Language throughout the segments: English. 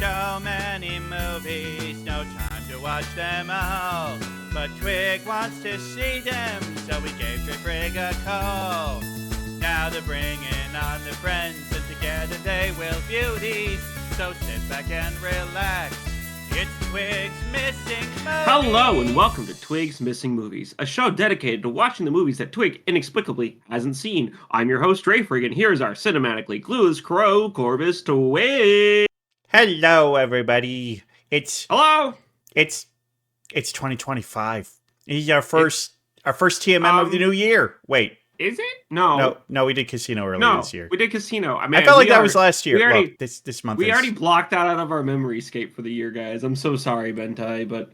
So many movies, no time to watch them all. But Twig wants to see them, so we gave Twig a call. Now they're bringing on their friends, and together they will view these. So sit back and relax. It's Twig's Missing Movies. Hello and welcome to Twigs Missing Movies, a show dedicated to watching the movies that Twig inexplicably hasn't seen. I'm your host, Drayfrig, and here's our cinematically clueless crow, Corvus Twig. Hello, everybody. It's 2025. This is our first TMM of the new year. Wait. Is it? No, we did Casino earlier this year. We did Casino. I felt like that was last year. This month. We already blocked that out of our memory scape for the year, guys. I'm so sorry, Bentai, but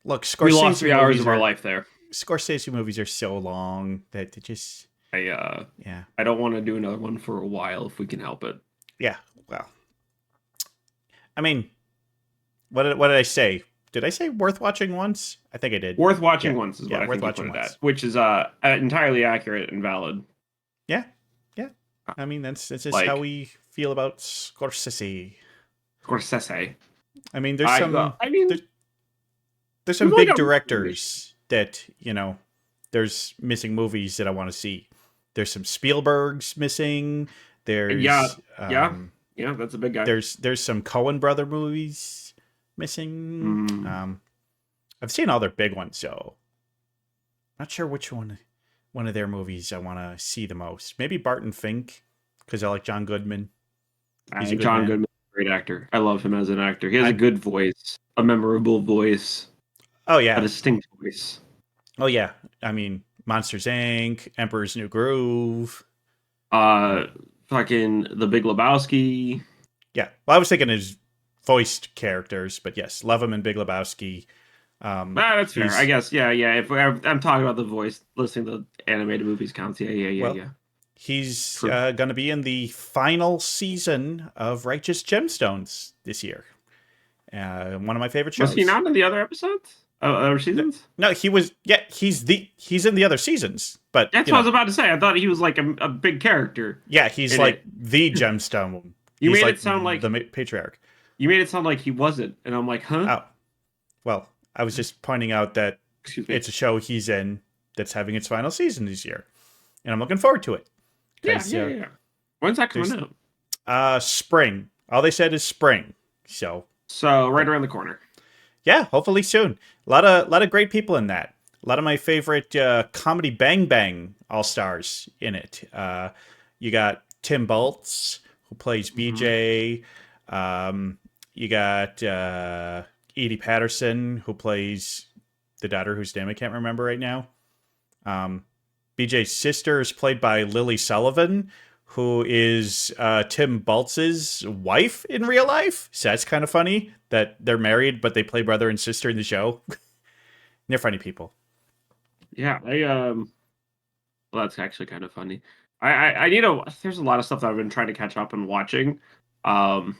look, Scorsese we lost 3 hours of our life there. Scorsese movies are so long that it just I don't want to do another one for a while if we can help it. Yeah, well, I mean, what did I say? Did I say worth watching once? I think I did. Worth watching once is what I worth think you watching put it once. at, which is entirely accurate and valid. Yeah. I mean, that's just Like, how we feel about Scorsese. Scorsese. I mean, there's There's some really big don't- directors that, there's missing movies that I want to see. There's some Spielberg's missing. There's Yeah, that's a big guy. There's some Coen brother movies missing. I've seen all their big ones, so not sure which one of their movies I want to see the most. Maybe Barton Fink, because I like John Goodman. He's a good John man. Goodman, great actor. I love him as an actor. He has a good voice, a memorable voice, Oh a yeah, distinct voice. oh yeah. I mean, Monsters Inc., Emperor's New Groove. Fucking The Big Lebowski. Yeah, well, I was thinking his voiced characters, but yes, love him in Big Lebowski. That's fair. I guess. Yeah. If I'm talking about the voice, listening to animated movies counts. Yeah. He's True. going to be in the final season of Righteous Gemstones this year. One of my favorite shows. Was he not in the other episodes? Other seasons? No, he was. Yeah, he's in the other seasons. But That's what I was about to say. I thought he was like a big character. Yeah, he's in like it. the gemstone. You He's made like it sound like the patriarch. You made it sound like he wasn't, and I'm like, huh? Oh, well, I was just pointing out that Excuse me. it's a show he's in that's having its final season this year, and I'm looking forward to it. Yeah. When's that coming out? Spring. All they said is spring. So Right around the corner. yeah, hopefully soon. A lot of great people in that. A lot of my favorite comedy Bang Bang all stars in it. You got Tim Baltz, who plays BJ. You got Edie Patterson, who plays the daughter whose name I can't remember right now. BJ's sister is played by Lily Sullivan, who is Tim Baltz's wife in real life. So that's kind of funny that they're married, but they play brother and sister in the show. They're funny people. Yeah, well, that's actually kind of funny. I need to. There's a lot of stuff that I've been trying to catch up and watching, and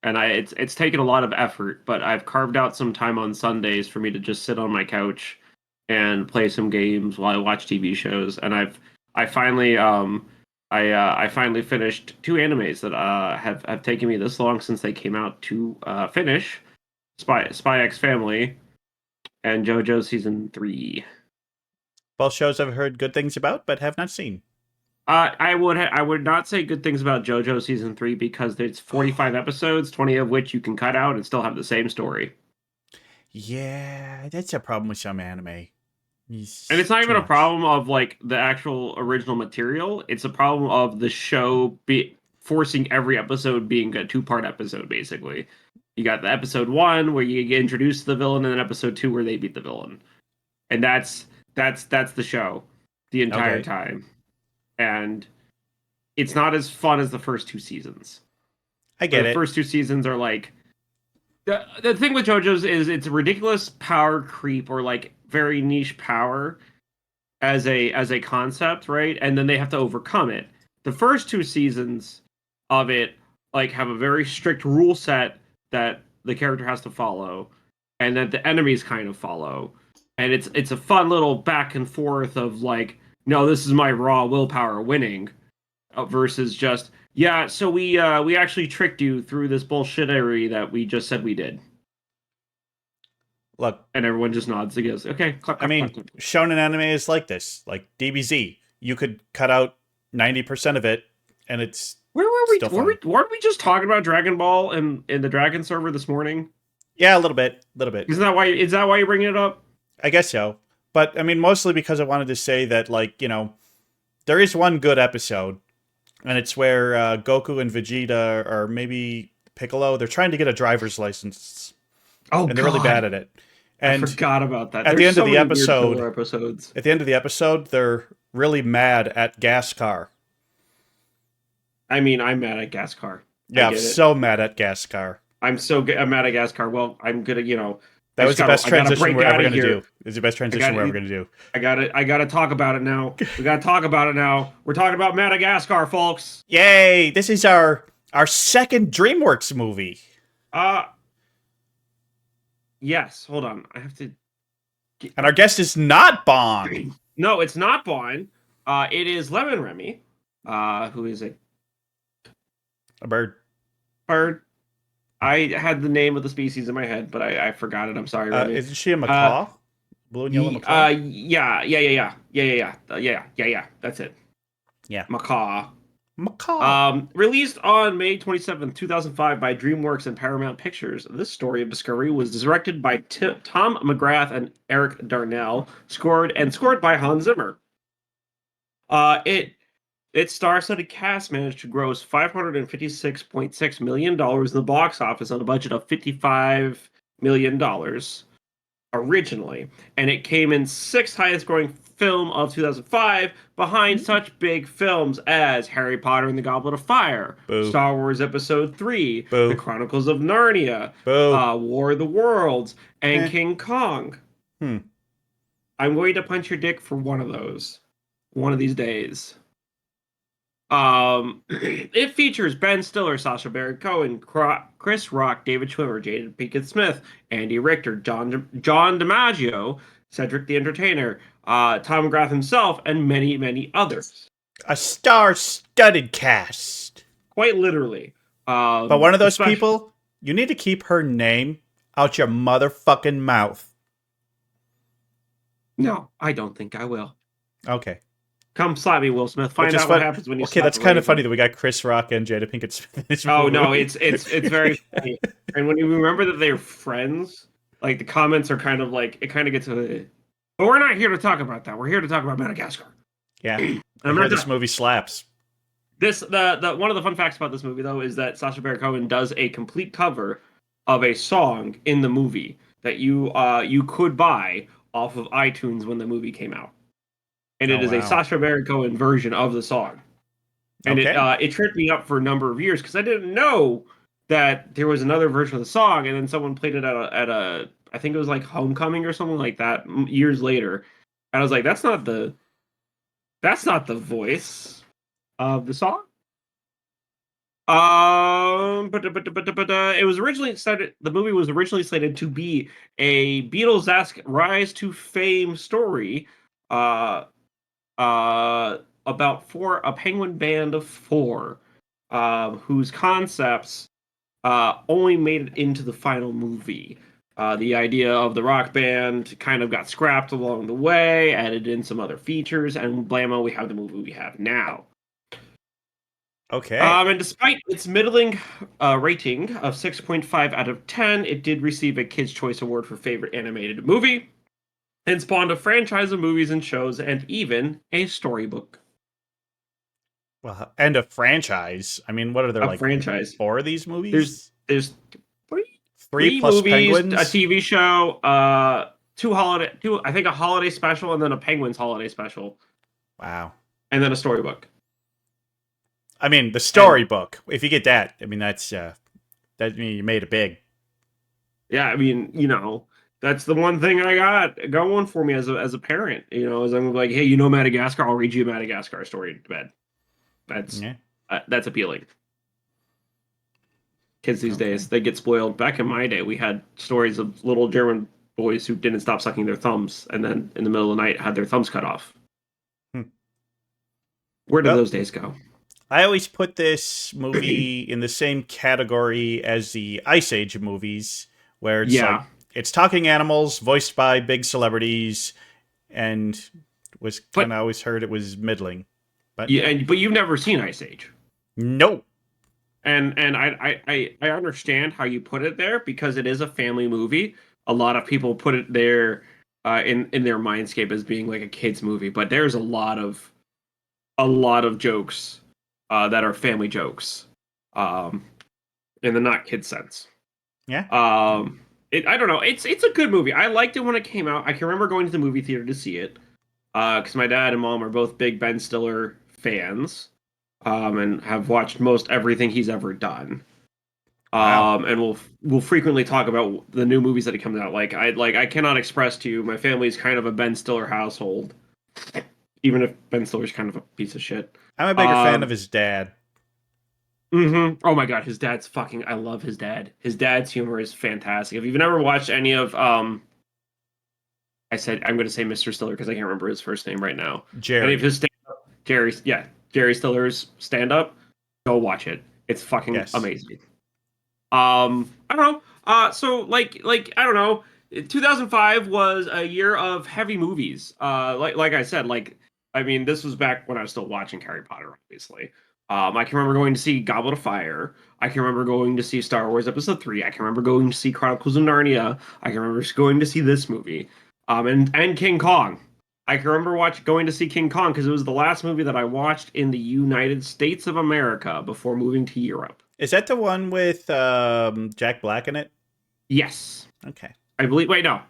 it's taken a lot of effort. But I've carved out some time on Sundays for me to just sit on my couch and play some games while I watch TV shows. And I finally finished 2 animes that have taken me this long since they came out to finish: Spy X Family and JoJo Season 3. Both shows I've heard good things about, but have not seen. I would not say good things about JoJo Season 3 because there's 45 episodes, 20 of which you can cut out and still have the same story. Yeah, that's a problem with some anime. And it's not even a problem of like the actual original material. It's a problem of the show forcing every episode being a 2-part episode, basically. You got the episode 1 where you get introduced to the villain, and then episode 2 where they beat the villain. And that's the show the entire time. And it's not as fun as the first 2 seasons. I get it. The first 2 seasons are like the thing with JoJo's is it's a ridiculous power creep or like very niche power as a concept, right? And then they have to overcome it. The first 2 seasons of it like have a very strict rule set that the character has to follow, and that the enemies kind of follow. And it's a fun little back and forth of like, no, this is my raw willpower winning, versus just Yeah, so we actually tricked you through this bullshittery that we just said we did. Look, And everyone just nods and goes, okay, clap, I clap, clap, mean, clap. shonen anime is like this. Like DBZ, you could cut out 90% of it, and it's Where were we? still fun. Weren't we just talking about Dragon Ball in the Dragon server this morning? Yeah, a little bit, a little bit. Isn't that why? Is that why you're bringing it up? I guess so. But I mean, mostly because I wanted to say that, like, there is one good episode, and it's where Goku and Vegeta, or maybe Piccolo, they're trying to get a driver's license, Oh and they're really bad God, at it. I And forgot about that. at the There's end of so the many weird episode, filler episodes. at the end of the episode, they're really mad at Gascar. I mean, I'm Madagascar. Yeah, I I'm get it. so mad at Gascar. I'm Madagascar. Well, I'm gonna, That I was just the gotta, best I gotta transition break we're ever out of going to here. do. It's the best transition we're ever going to do. I gotta talk about it now. We gotta talk about it now. We're talking about Madagascar, folks. Yay! This is our second DreamWorks movie. Uh yes. Hold on. I have to. And our guest is not Bond. No, it's not Bond. It is Lemon Remy, who is a A bird. bird. I had the name of the species in my head, but I forgot it. I'm sorry, Remy. Isn't she a macaw? Blue and yellow macaw? Yeah. That's it. Yeah. Macaw. Macaw. Released on May 27th, 2005 by Dreamworks and Paramount Pictures, this story of discovery was directed by Tom McGrath and Eric Darnell, scored by Hans Zimmer. Its star-studded cast managed to gross $556.6 million in the box office on a budget of $55 million originally, and it came in sixth highest-growing film of 2005, behind such big films as Harry Potter and the Goblet of Fire, Boo. Star Wars Episode 3, Boo. The Chronicles of Narnia, Boo. War of the Worlds, and Eh. King Kong. Hmm. I'm going to punch your dick for one of those, one of these days. It features Ben Stiller, Sacha Baron Cohen, Chris Rock, David Schwimmer, Jada Pinkett Smith, Andy Richter, John DiMaggio, Cedric the Entertainer, Tom McGrath himself, and many, many others. A star-studded cast. Quite literally. But one of those people, you need to keep her name out your motherfucking mouth. No, I don't think I will. Okay. Come slap me, Will Smith. Find out what happens when you. Okay, that's kind of funny that we got Chris Rock and Jada Pinkett Smith in this movie. Oh no, it's very funny. And when you remember that they're friends, like the comments are kind of like it kind of gets a. But we're not here to talk about that. We're here to talk about Madagascar. Yeah, I'm not this movie slaps. The one of the fun facts about this movie though is that Sacha Baron Cohen does a complete cover of a song in the movie that you could buy off of iTunes when the movie came out. And it is a Sacha Baron Cohen version of the song. And it tripped me up for a number of years because I didn't know that there was another version of the song, and then someone played it at a I think it was like Homecoming or something like that years later. And I was like, that's not the voice of the song. But it was originally started. The movie was originally slated to be a Beatles-esque rise to fame story. About a penguin band of four, whose concepts only made it into the final movie. The idea of the rock band kind of got scrapped along the way, added in some other features, and blammo, we have the movie we have now. Okay. And despite its middling rating of 6.5 out of 10, it did receive a Kids' Choice Award for Favorite Animated Movie, and spawned a franchise of movies and shows, and even a storybook. Well, and a franchise. I mean, what are there, like franchise. 4 of these movies? There's three plus movies, penguins, a TV show, I think a holiday special, and then a Penguins holiday special. Wow. And then a storybook. I mean, the storybook. If you get that, I mean, that means you made it big. Yeah, I mean, that's the one thing I got going for me as a parent. As I'm like, hey, Madagascar? I'll read you a Madagascar story to bed. That's appealing. Kids these days, they get spoiled. Back in my day, we had stories of little German boys who didn't stop sucking their thumbs, and then in the middle of the night had their thumbs cut off. Where did those days go? I always put this movie in the same category as the Ice Age movies, where it's like Yeah, it's talking animals voiced by big celebrities, and was kind but of always heard it was middling. But yeah, yeah, but you've never seen Ice Age. no, And I understand how you put it there because it is a family movie. A lot of people put it there in their mindscape as being like a kids movie, but there's a lot of jokes that are family jokes, um, in the not kid sense. yeah, I don't know. It's a good movie. I liked it when it came out. I can remember going to the movie theater to see it because my dad and mom are both big Ben Stiller fans, and have watched most everything he's ever done. wow. And we'll frequently talk about the new movies that he comes out. I cannot express to you, my family's kind of a Ben Stiller household, even if Ben Stiller's kind of a piece of shit. I'm a bigger fan of Um, his dad. Oh my god, his dad's fucking. I love his dad. His dad's humor is fantastic. If you've never watched any of, I said I'm going to say Mr. Stiller because I can't remember his first name right now. Any of Jerry. his Jerry Stiller's stand up, go watch it. It's fucking Yes. amazing. I don't know. So I don't know. 2005 was a year of heavy movies. Like I said, I mean, this was back when I was still watching Harry Potter, obviously. I can remember going to see Goblet of Fire. I can remember going to see Star Wars Episode 3. I can remember going to see Chronicles of Narnia. I can remember going to see this movie. And King Kong. I can remember going to see King Kong because it was the last movie that I watched in the United States of America before moving to Europe. Is that the one with Jack Black in it? Yes. Okay. I believe. Wait, no.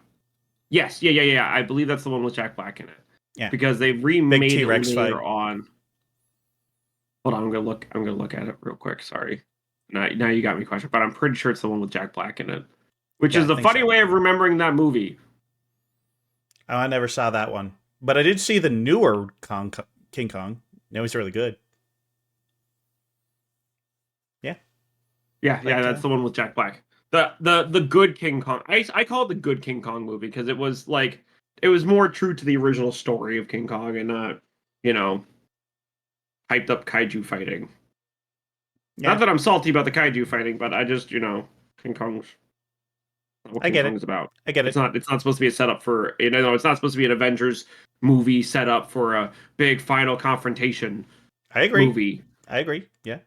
Yes, yeah. I believe that's the one with Jack Black in it Yeah. because they Big remade it T-Rex later fight. on. Hold on, I'm gonna look. I'm gonna look at it real quick. Sorry. Now you got me question, but I'm pretty sure it's the one with Jack Black in it, which Yeah, is I the think funny so. way of remembering that movie. Oh, I never saw that one, but I did see the newer King Kong. It was really good. Yeah, Yeah, but that's the one with Jack Black. The good King Kong. I call it the good King Kong movie because it was more true to the original story of King Kong and not you know hyped up kaiju fighting. Not yeah, that I'm salty about the kaiju fighting, but I just King Kong's not what I King get Kong it. is about. I get it. It's not supposed to be a setup for it's not supposed to be an Avengers movie set up for a big final confrontation I agree. movie. I agree. Yeah,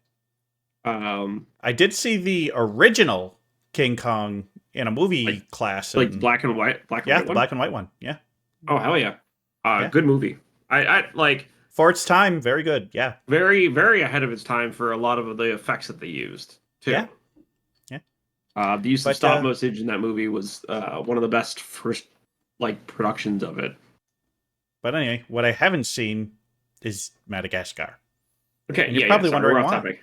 Um, I did see the original King Kong in a like movie class, like and black and yeah, white the one. black and white one. Yeah, Oh hell yeah, yeah. good movie. I like For its time, very good. Yeah, very very ahead of its time for a lot of the effects that they used too. yeah, yeah. The use of But stop motion in that movie was one of the best first productions of it. anyway, what I haven't seen is Madagascar, Okay, and you're yeah. probably Sorry, we're wondering off why. topic.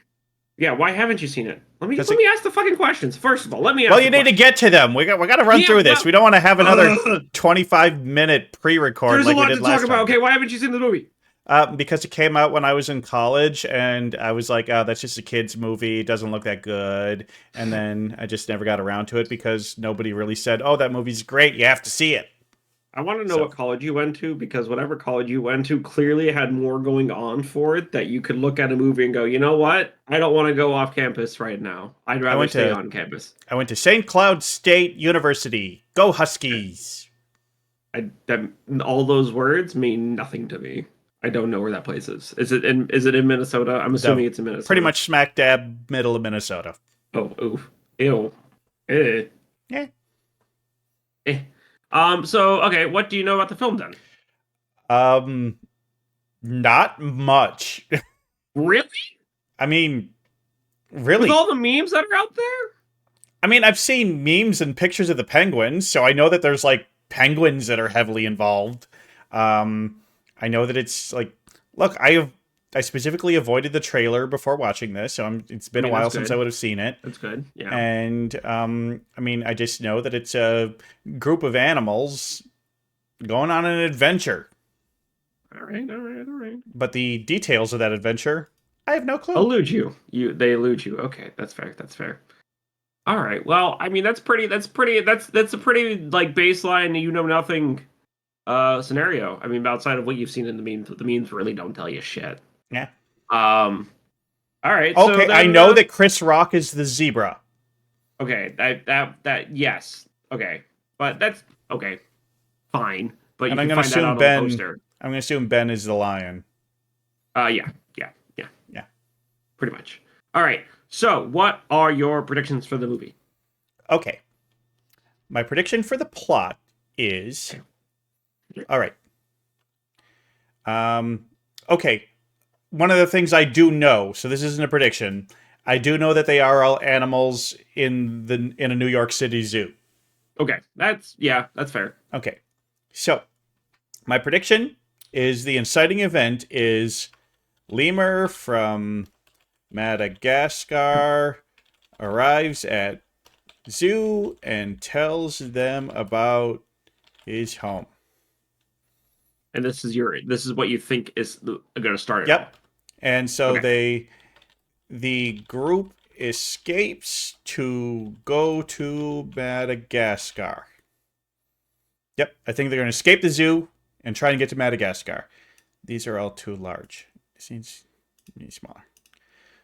Yeah, why haven't you seen it? Because Let me ask the fucking questions. First of all, let me well, ask you the need to question. get to them. We got to run Yeah, through this. well, We don't want to have another uh, 25-minute pre-record there's a like we lot did to talk last about. time. Okay, why haven't you seen the movie? Because it came out when I was in college, and I was like, "Oh, that's just a kids' movie. It doesn't look that good." And then I just never got around to it because nobody really said, "Oh, that movie's great. You have to see it." I want to know So what college you went to because whatever college you went to clearly had more going on for it that you could look at a movie and go, you know what? I don't want to go off campus right now. I'd I rather went stay to on campus. St. Cloud State University. Go Huskies! That, all those words mean nothing to me. I don't know where that place is. Is it in Minnesota? I'm assuming The it's in pretty Minnesota. much smack dab middle of Minnesota. Oh, oof. Ew. Eh. Yeah. Eh. So okay, what do you know about the film then? Um, not much. Really? I mean, With really. all the memes that are out there? I mean, I've seen memes and pictures of the penguins, so I know that there's like penguins that are heavily involved. I know that it's like, look, I specifically avoided the trailer before watching this, so it's I been a mean, while that's since I good. would have seen it. That's good. Yeah. And I mean, I just know that it's a group of animals going on an adventure, All right, all right, all right. but the details of that adventure, I have no clue. Elude you. They elude you. Okay, that's fair. That's fair. All right. Well, I mean, that's a pretty like baseline you know nothing scenario. I mean, outside of what you've seen in the memes really don't tell you shit. Yeah. Um All right. So Okay, I then, know that Chris Rock is the zebra. okay, that yes. Okay, but that's okay. Fine, but you And I'm can gonna find that assume out on the Ben poster. I'm gonna assume Ben is the lion. Yeah, yeah, yeah, Yeah. pretty much. All right. So, what are your predictions for the movie? Okay. My prediction for the plot is all right. Okay. One of the things I do know, so this isn't a prediction. I do know that they are all animals in a New York City zoo. Okay, that's fair. Okay. So, my prediction is the inciting event is lemur from Madagascar arrives at zoo and tells them about his home. And this is what you think is going to start it all. Yep. And so Okay. the group escapes to go to Madagascar. Yep, I think they're going to escape the zoo and try and get to Madagascar. These are all too large. This needs smaller.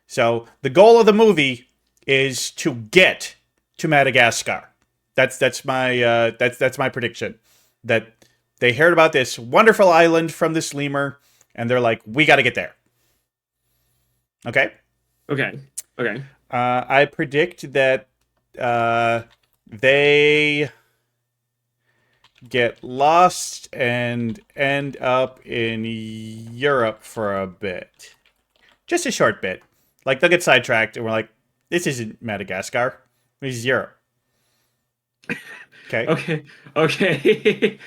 So the goal of the movie is to get to Madagascar. That's my prediction. That they heard about this wonderful island from this lemur, and they're like, we got to get there. Okay. Okay. Okay. I predict that they get lost and end up in Europe for a bit. Just a short bit. Like, they'll get sidetracked, and we're like, this isn't Madagascar. This is Europe. Okay. Okay. Okay.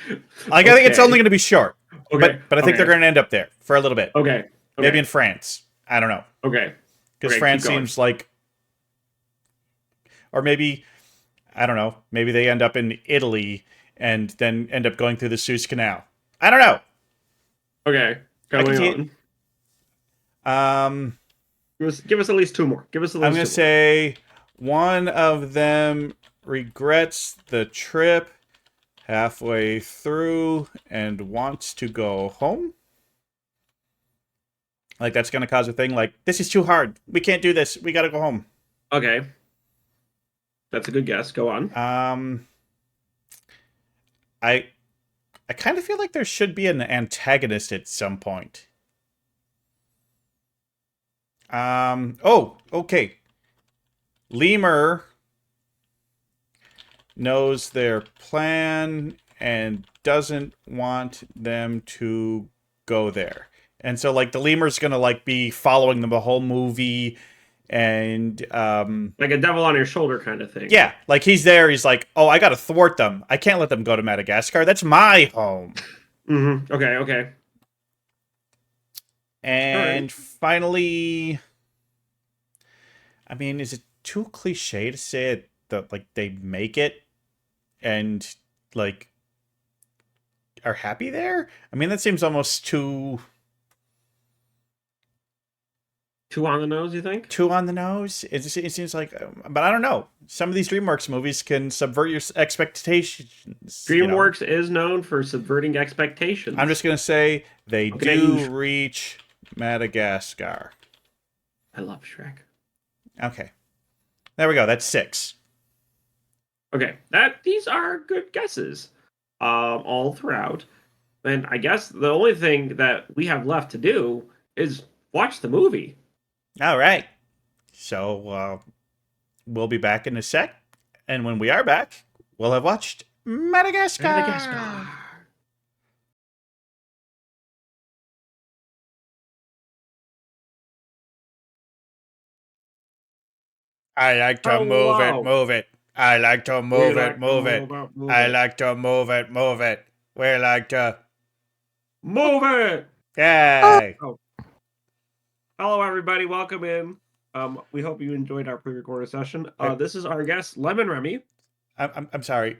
Like, I think it's only going to be short. Okay. But I think they're going to end up there for a little bit. Okay. Maybe in France. I don't know. Okay. Because Okay, France keep going. seems like... Or maybe... I don't know. Maybe they end up in Italy and then end up going through the Suez Canal. I don't know. Okay. I can see Going it. on. Give us at least two more. Give us at least I'm going to say one of them regrets the trip halfway through and wants to go home. Like, that's going to cause a thing like, this is too hard. We can't do this. We got to go home. Okay. That's a good guess. Go on. I kind of feel like there should be an antagonist at some point. Oh, okay. Lemur knows their plan and doesn't want them to go there. And so, like, the lemur's gonna, like, be following them the whole movie, and, Like a devil on your shoulder kind of thing. yeah, like, he's there, he's like, oh, I gotta thwart them. I can't let them go to Madagascar. That's my home. Mm-hmm. Okay, okay. And finally, I mean, is it too cliche to say it, that, like, they make it and, like, are happy there? I mean, that seems almost too on the nose, you think? too on the nose. It seems like, but I don't know. Some of these DreamWorks movies can subvert your expectations. DreamWorks is known for subverting expectations. I'm just gonna say they Okay, do reach Madagascar. I love Shrek. Okay, there we go. That's 6. Okay, these are good guesses, all throughout. And I guess the only thing that we have left to do is watch the movie. All right. So we'll be back in a sec, and when we are back, we'll have watched Madagascar. Madagascar. I like to move it, move it. I like to move it, move it. I like to move it, move it. We like to move it. Yay! Oh. Hello, everybody. Welcome in. We hope you enjoyed our pre-recorded session. This is our guest, Lemon Remy. I'm sorry,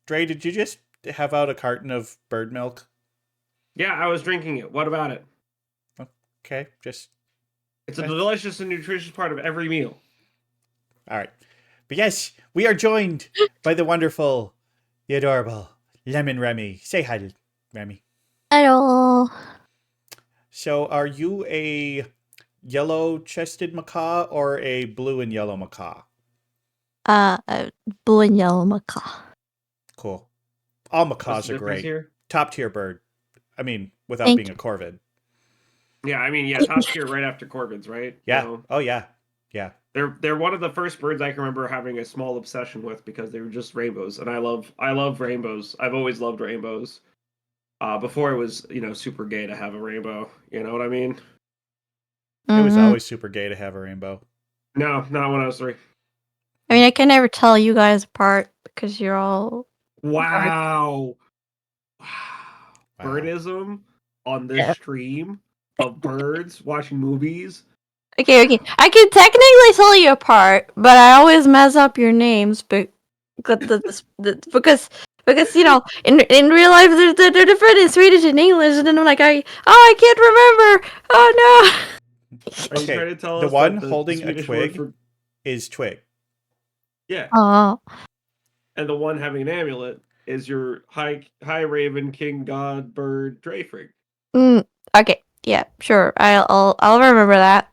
Dre. Did you just have out a carton of bird milk? Yeah, I was drinking it. What about it? Okay, just it's a delicious and nutritious part of every meal. All right, but yes, we are joined by the wonderful, the adorable Lemon Remy. Say hi, Remy. Hello. So, are you a yellow-chested macaw or a blue and yellow macaw? A blue and yellow macaw. Cool. All What's macaws the are difference great. here? Top tier bird. I mean, without Thank being a corvid. Yeah, I mean, yeah, top tier right after corvids, right? Yeah. So Oh yeah. Yeah. they're one of the first birds I can remember having a small obsession with because they were just rainbows, and I love rainbows. I've always loved rainbows. Before it was super gay to have a rainbow. You know what I mean? It was Mhm. always super gay to have a rainbow. No, not when I was 3. I mean, I can never tell you guys apart because you're all. Wow. Wow. Wow. Birdism on this Yeah. stream of birds watching movies. Okay. I can technically tell you apart, but I always mess up your names, because in real life they're different in Swedish and English, and then I'm like I can't remember. Oh Are you Okay. trying to tell The us one that the holding a Swedish word twig for is twig. yeah, no. Oh. and the one having an amulet is your high raven king god bird Dreyfrig. Okay. Yeah. Sure. I'll remember that.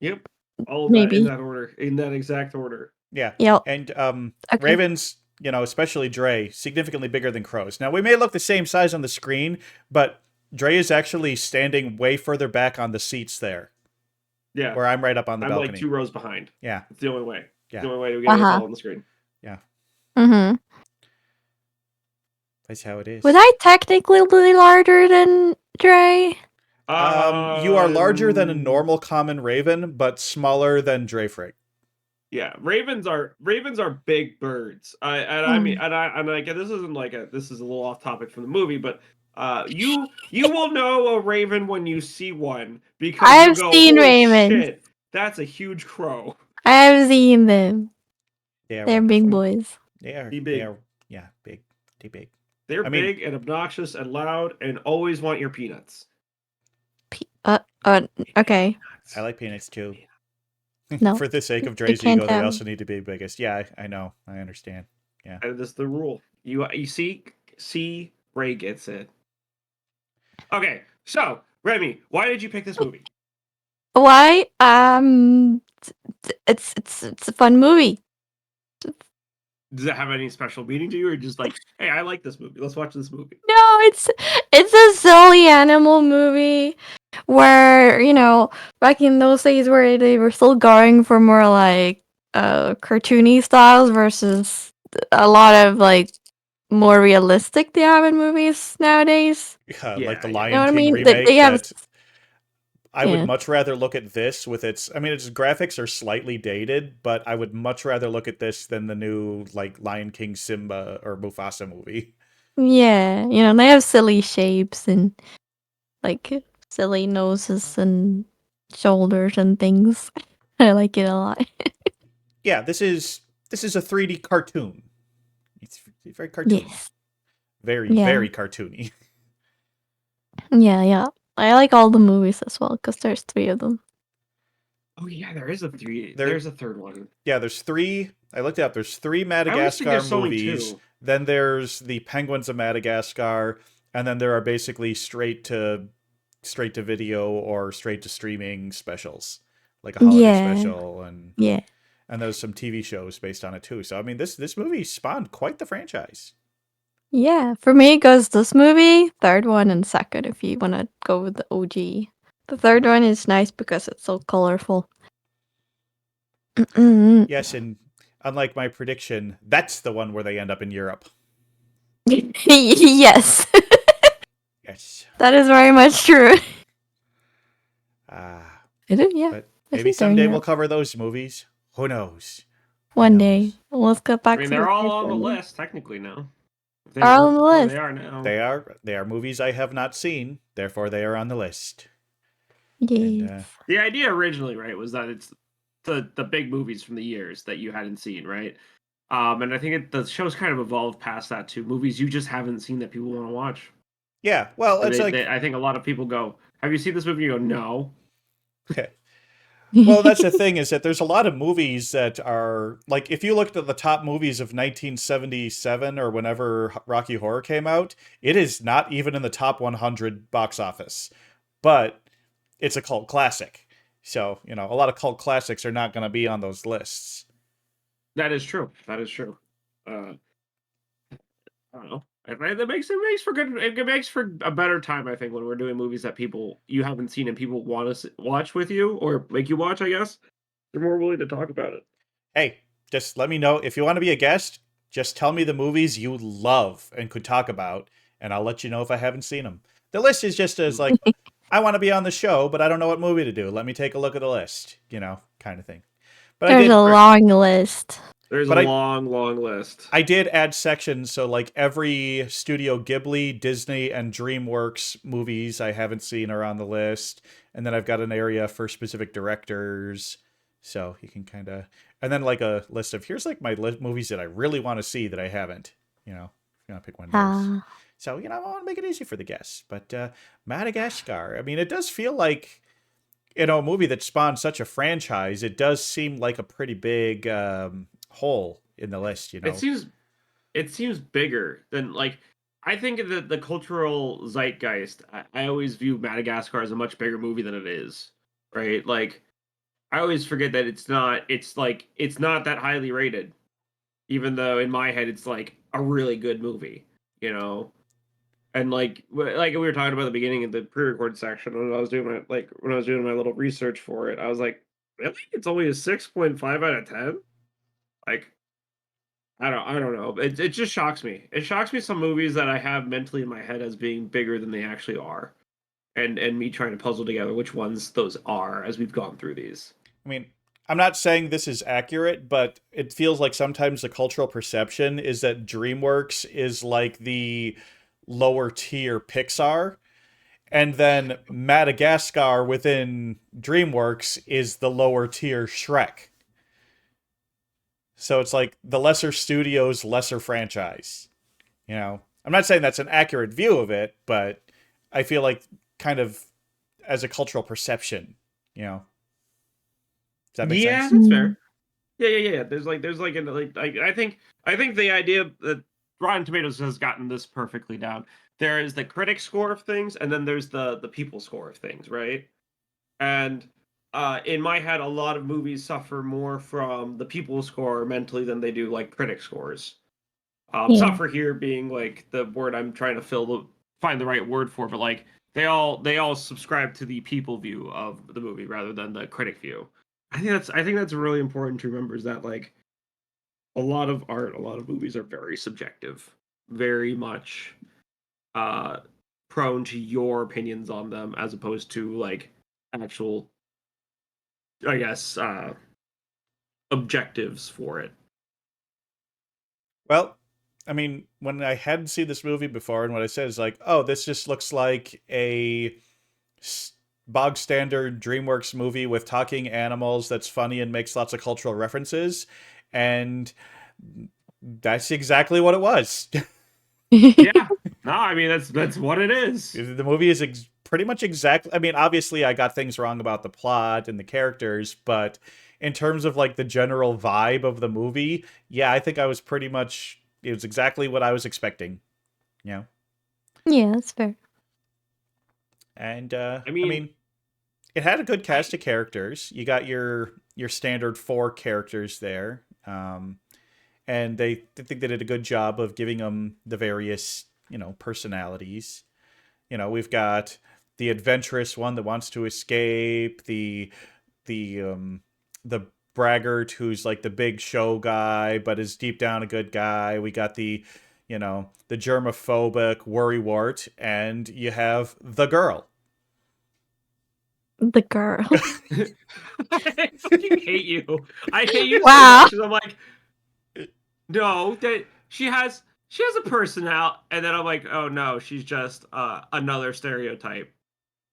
Yep, all of that in Maybe. that order, in that exact order. Yeah. Yep. And Okay. ravens, especially Dre, significantly bigger than crows. Now we may look the same size on the screen, but Dre is actually standing way further back on the seats there, Yeah, where I'm right up on the I'm like balcony. 2 rows behind. Yeah. It's the only way. Yeah. The only way to get it all on the screen. Yeah. Mm-hmm. That's how it is. Was I technically larger than Dre? You are larger than a normal common raven, but smaller than Dreyfrig. Yeah, ravens are big birds. I mean, and this is a little off topic from the movie, but you will know a raven when you see one because I've you go, seen holy ravens. shit, that's a huge crow. I have seen them. They are They're big wonderful. boys. They are. Be They big. are. Yeah, big. Too big. They're I mean- big and obnoxious and loud and always want your peanuts. Okay. I like peanuts too. No, For the sake of they Dre's can't ego, they have- also need to be biggest. Yeah, I know. I understand. Yeah. And this is the rule. You see, Ray gets it. Okay, so Remy, why did you pick this movie? Why? It's a fun movie. Does it have any special meaning to you, or just like, hey, I like this movie. Let's watch this movie. No, it's a silly animal movie where, back in those days where they were still going for more like cartoony styles versus a lot of like more realistic they have in movies nowadays. Like the Yeah. Lion You know what I King mean? remake. They have I would Yeah. much rather look at this with its. I mean, its graphics are slightly dated, but I would much rather look at this than the new like Lion King Simba or Mufasa movie. Yeah, they have silly shapes and like silly noses and shoulders and things. I like it a lot. Yeah, this is a 3D cartoon. It's very cartoony. Yes. Very Yeah. very cartoony. Yeah. I like all the movies as well because there's 3 of them. Oh yeah, there's a third one. Yeah, there's 3. I looked it up. There's 3 I always think Madagascar there's only movies. 2. Then there's the Penguins of Madagascar, and then there are basically straight to video or straight to streaming specials, like a holiday Yeah. special, and Yeah. there's some TV shows based on it too. So I mean, this movie spawned quite the franchise. Yeah, for me it goes this movie, third one, and second if you want to go with the OG. The third one is nice because it's so colorful. Yes, and unlike my prediction, that's the one where they end up in Europe. Yes. Yes. That is very much true. Yeah. But I maybe think they're in someday we'll Europe. cover those movies. Who knows? One knows? day. Let's get back I mean, to they're the all first on the one. list technically now. If they Are weren't on the before, list. They are now. They are movies I have not seen, therefore they are on the list. Yes. And, The idea originally, right, was that it's the big movies from the years that you hadn't seen, right? And I think the show's kind of evolved past that to movies you just haven't seen that people want to watch. yeah, well, it's I think a lot of people go, "Have you seen this movie?" You go, "No." well, that's the thing, is that there's a lot of movies that are like, if you looked at the top movies of 1977 or whenever Rocky Horror came out, it is not even in the top 100 box office, but it's a cult classic. So, a lot of cult classics are not going to be on those lists. That is true. That is true. I don't know. That makes for good. It makes for a better time, I think, when we're doing movies that you haven't seen and people want to watch with you or make you watch. I guess they're more willing to talk about it. Hey, just let me know if you want to be a guest. Just tell me the movies you love and could talk about, and I'll let you know if I haven't seen them. The list is just as like, I want to be on the show, but I don't know what movie to do. Let me take a look at the list, kind of thing. But There's a long list. There's a long list. I did add sections, so like every Studio Ghibli, Disney, and DreamWorks movies I haven't seen are on the list, and then I've got an area for specific directors, so you can kind of, and then like a list of here's like my movies that I really want to see that I haven't. If you want to pick one of those. So I want to make it easy for the guests, but Madagascar. I mean, it does feel like a movie that spawned such a franchise. It does seem like a pretty big hole in the list, It seems bigger than like I think the cultural zeitgeist. I always view Madagascar as a much bigger movie than it is, right? Like I always forget that it's not that highly rated, even though in my head it's like a really good movie, And like we were talking about at the beginning of the pre-record section when I was doing my little research for it, I was like, really? It's only a 6.5 out of 10? Like I don't know. It just shocks me. It shocks me some movies that I have mentally in my head as being bigger than they actually are. And me trying to puzzle together which ones those are as we've gone through these. I mean, I'm not saying this is accurate, but it feels like sometimes the cultural perception is that DreamWorks is like the lower tier Pixar, and then Madagascar within DreamWorks is the lower tier Shrek. So it's like the lesser studio's lesser franchise. I'm not saying that's an accurate view of it, but I feel like kind of as a cultural perception, Does that make sense? Yeah, that's fair. Yeah. There's I think the idea that Rotten Tomatoes has gotten this perfectly down. There is the critic score of things, and then there's the people score of things, right? And in my head, a lot of movies suffer more from the people score mentally than they do like critic scores. Suffer here being like the word I'm trying to find the right word for, but like they all subscribe to the people view of the movie rather than the critic view. I think that's really important to remember is that like a lot of art, a lot of movies are very subjective, very much prone to your opinions on them as opposed to like actual, I guess, objectives for it. Well, I mean, when I hadn't seen this movie before, and what I said is like, oh, this just looks like a bog standard DreamWorks movie with talking animals that's funny and makes lots of cultural references, and that's exactly what it was. Yeah, no, I mean that's what it is. The movie is pretty much exactly. I mean, obviously, I got things wrong about the plot and the characters, but in terms of like the general vibe of the movie, yeah, I think I was pretty much. It was exactly what I was expecting. Yeah, that's fair. And I mean, it had a good cast of characters. You got your standard 4 characters there, and I think they did a good job of giving them the various personalities. We've got the adventurous one that wants to escape, the braggart who's like the big show guy but is deep down a good guy. We got the the germophobic worrywart, and you have the girl. The girl. I fucking hate you. I hate you Wow. so much. I'm like, no, that she has a personality, and then I'm like, oh no, she's just another stereotype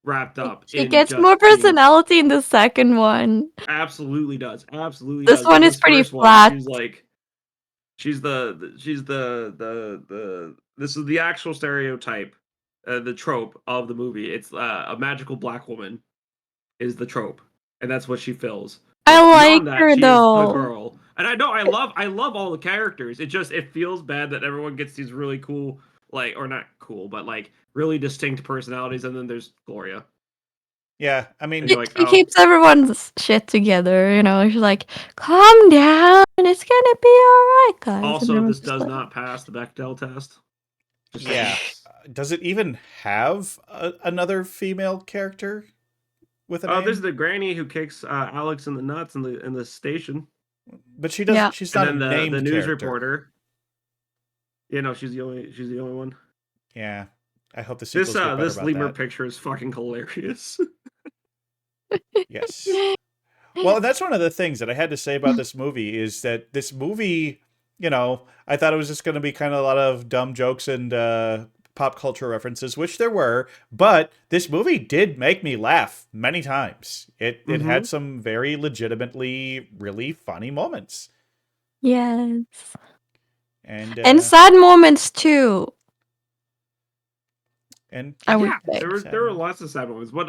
wrapped up. She gets more personality in the second one. Absolutely does. Absolutely. This does. one is pretty flat. She's like, she's the this is the actual stereotype, the trope of the movie. It's a magical black woman is the trope, and that's what she fills. I like Beyond that, her she's though. the girl, and I know I love all the characters. It feels bad that everyone gets these really cool, like, or not cool, but like really distinct personalities, and then there's Gloria. Yeah, I And mean, you're like, He oh, keeps everyone's shit together, you know. He's like, calm down, it's gonna be alright, guys. And also everyone's this just does like, not pass the Bechdel test. Just yeah. saying. Does it even have another female character with a Oh, there's name? the granny who kicks Alex in the nuts in the station, But she does. yeah. She's and not a then the named news character. reporter. Yeah, no, she's the only one. Yeah. I hope the This sequels get better this about lemur that. picture is fucking hilarious. Yes. Well, that's one of the things that I had to say about this movie is that this movie, I thought it was just going to be kind of a lot of dumb jokes and pop culture references, which there were, but this movie did make me laugh many times. It Mm-hmm. had some very legitimately really funny moments. Yes. And And sad moments too, I would Yeah, say. there were lots of sad moments, but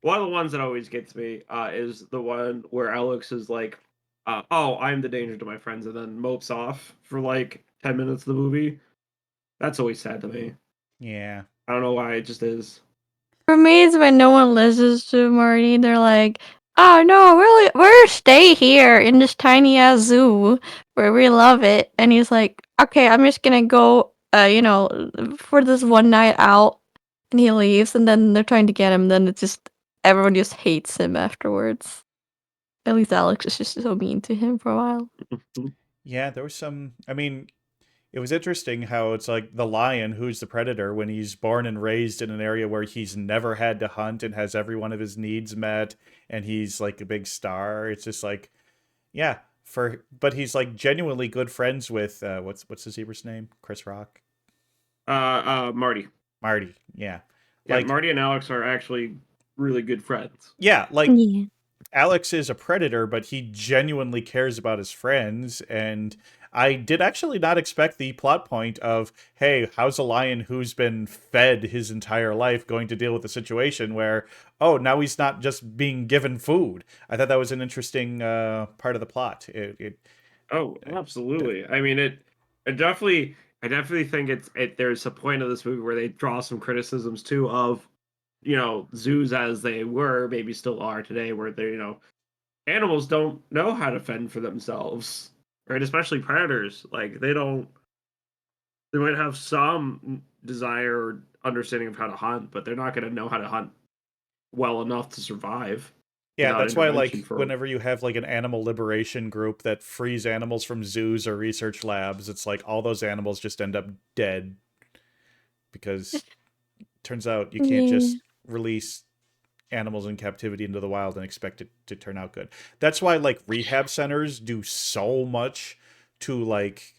one of the ones that always gets me is the one where Alex is like, "Oh, I'm the danger to my friends," and then mopes off for like 10 minutes of the movie. That's always sad to me. yeah. I don't know why, it just is. For me, it's when no one listens to Marty. They're like, "Oh no, we're stay here in this tiny ass zoo where we love it." And he's like, "Okay, I'm just gonna go, for this one night out." And he leaves, and then they're trying to get him. Then it's just everyone just hates him afterwards. At least Alex is just so mean to him for a while. Yeah, there was some. I mean, it was interesting how it's like the lion who's the predator when he's born and raised in an area where he's never had to hunt and has every one of his needs met, and he's like a big star. It's just like, yeah, but he's like genuinely good friends with what's the zebra's name? Chris Rock, Marty. Marty. Yeah, Yeah, like Marty and Alex are actually really good friends. yeah, like Yeah. Alex is a predator, but he genuinely cares about his friends. And I did actually not expect the plot point of, hey, how's a lion who's been fed his entire life going to deal with the situation where, oh, now he's not just being given food? I thought that was an interesting part of the plot. Oh, absolutely. I mean, it definitely. I definitely think there's a point of this movie where they draw some criticisms too of zoos as they were, maybe still are today, where animals don't know how to fend for themselves, right? Especially predators. Like they might have some desire or understanding of how to hunt, but they're not going to know how to hunt well enough to survive Yeah, without that's why, intervention like, for. whenever you have, like, an animal liberation group that frees animals from zoos or research labs, it's like all those animals just end up dead because turns out you can't Yeah. just release animals in captivity into the wild and expect it to turn out good. That's why like rehab centers do so much to like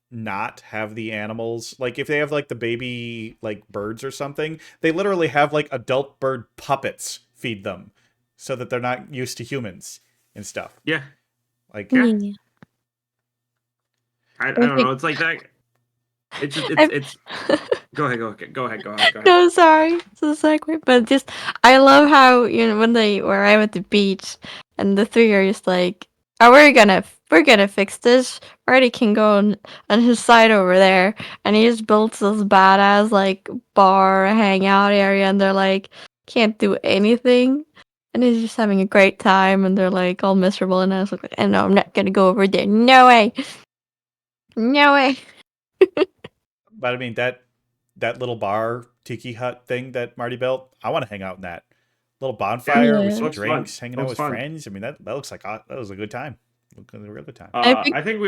not have the animals, like if they have like the baby like birds or something, they literally have like adult bird puppets feed them so that they're not used to humans and stuff. Yeah, Like yeah. Yeah. I I don't think know. It's like that. It's just I it's. Go ahead. Go ahead. Go ahead. Go ahead. no, sorry, it's a segue, but just I love how when they arrive at the beach and the three are just like, "Oh, we're gonna fix this." Freddy can go on his side over there, and he just builds this badass like bar hangout area, and they're like, can't do anything, and he's just having a great time, and they're like all miserable, and I was like, "And no, I'm not gonna go over there. No way, no way." but I mean that little bar tiki hut thing that Marty built, I want to hang out in that little Yeah, bonfire with Yeah, some looks fun. drinks, hanging out Looks with fun. friends. I mean that looks like that was a good time. Looked like a real good time. I think I think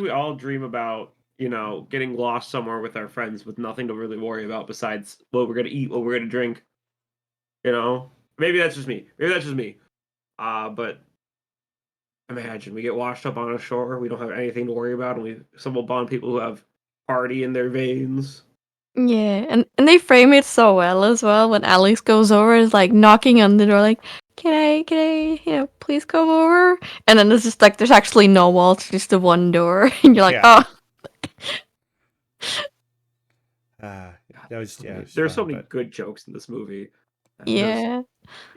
we all dream about getting lost somewhere with our friends with nothing to really worry about besides what we're gonna eat, what we're gonna drink. Maybe that's just me. Maybe that's just me. But imagine we get washed up on a shore. We don't have anything to worry about, and we stumble upon people who have party in their veins. Yeah, and they frame it so well as well. When Alex goes over, is like knocking on the door, like, can I, please come over?" And then it's just like there's actually no wall, it's just the one door, and you're like, Yeah. "Oh, That was yeah, it was There's so fun, many but good jokes in this movie. There's yeah."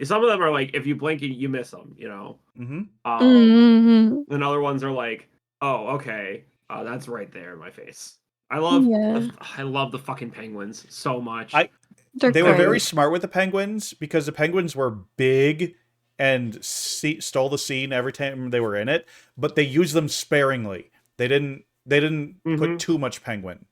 some of them are like if you blink you miss them. mm-hmm. Mm-hmm. And other ones are like, oh, okay, that's right there in my face. Yeah. I love the fucking penguins so much. I They're They were very great. smart with the penguins because the penguins were big and stole the scene every time they were in it, but they used them sparingly. They didn't put Hmm. too much penguin,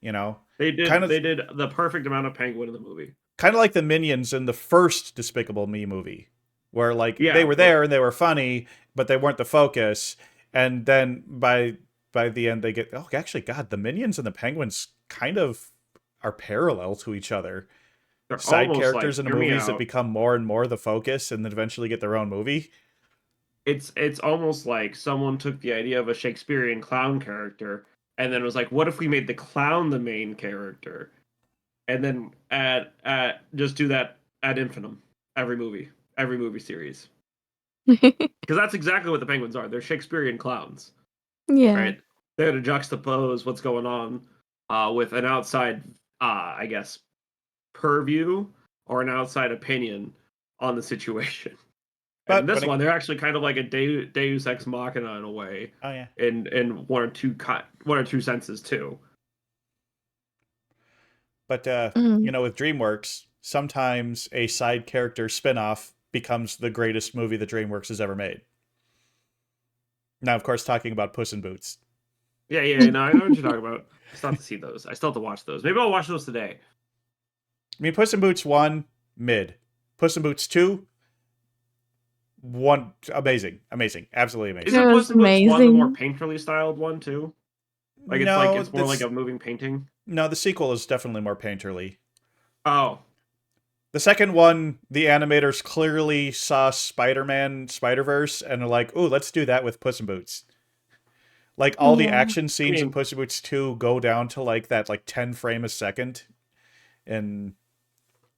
you know. They Kind did of they did the perfect amount of penguin in the movie. kind of like the minions in the first Despicable Me movie, where like they Yeah, were there and they were funny, but they weren't the focus. And then by the end, they get actually, God, the minions and the penguins kind of are parallel to each other. they're Side almost like, characters in the hear me movies that out. become more and more the focus, and then eventually get their own movie. It's almost like someone took the idea of a Shakespearean clown character and then was like, what if we made the clown the main character? And then at just do that ad infinitum every movie series. Because that's exactly what the penguins are. They're Shakespearean clowns, Yeah. right? They're to juxtapose what's going on with an outside, I guess, purview or an outside opinion on the situation. And in But this when it, one, they're actually kind of like a Deus Ex Machina in a way, oh yeah, in one or two senses too. but Mm. with DreamWorks, sometimes a side character spin-off becomes the greatest movie that DreamWorks has ever made. Now, of course, talking about Puss in Boots. Yeah. No, I know what you're talking about. I still have to see those. I still have to watch those. Maybe I'll watch those today. I mean, Puss in Boots 1, mid. Puss in Boots 2, 1, amazing, absolutely amazing. It Isn't was Puss in Boots one the more amazing. painterly styled one too? Like No, it's more like a moving painting. no, the sequel is definitely more painterly. Oh, The second one, the animators clearly saw Spider-Man, Spider-Verse, and are like, "Ooh, let's do that with Puss in Boots." Like all the Yeah. action I scenes in mean, Puss in Boots 2 go down to like that 10 frame a second, and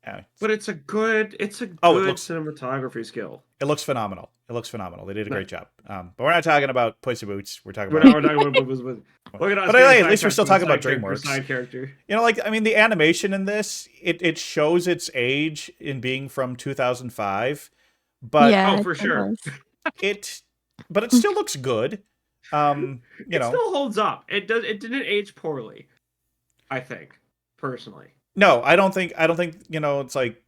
uh, but it's a oh, it good looks cinematography skill. it looks phenomenal. It looks phenomenal. They did a No, great job. But we're not talking about Puss in Boots. We're talking we're about. not we're talking about look at us But getting hey, at least we're sidetracked still from a talking about side character, DreamWorks. side character. Like, I mean, the animation in this, it shows its age in being from 2005, but Oh, Yeah, for it sure. does. it but it still looks good. Um, you It know, still holds up. It didn't age poorly, I think, personally. no, I don't think, it's like,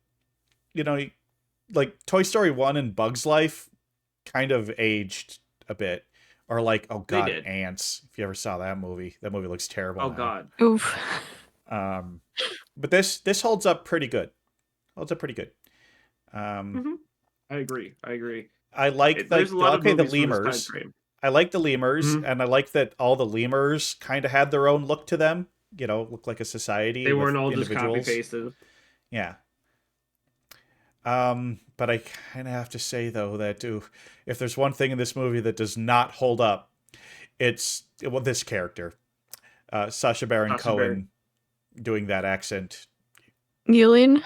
you know, like Toy Story 1 and Bugs Life kind of aged a bit. Or like, oh They God, did. Ants. If you ever saw that movie. That movie looks terrible Oh now. God. Oof. Um, but this holds up pretty good. Holds up pretty good. Um, Hmm. I agree. I agree. I There's a lot of okay, the movies from this time lemurs. frame. I like the lemurs, Hmm. and I like that all the lemurs kind of had their own look to them. Look like a They society weren't with all just copy individuals. pasted. Yeah. But I kind of have to say though that if there's one thing in this movie that does not hold up, it's this character, Sacha Baron Sacha Baron. Cohen, doing that accent. Yulin?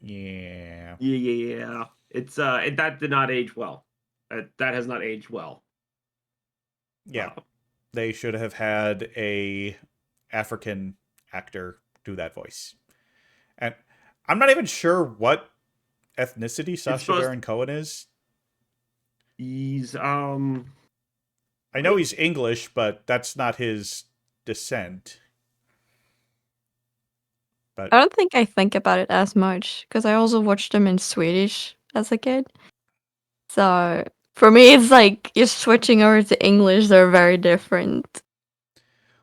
Yeah, Yeah. That did not age well. That has not aged well. yeah. Uh, They should have had a African actor do that voice, and I'm not even sure what ethnicity it's Sacha supposed Baron Cohen is. he's I know he's English, but that's not his descent. I But don't think I think about it as much because I also watched them in Swedish as a kid. So for me, it's like you're switching over to English. They're very different.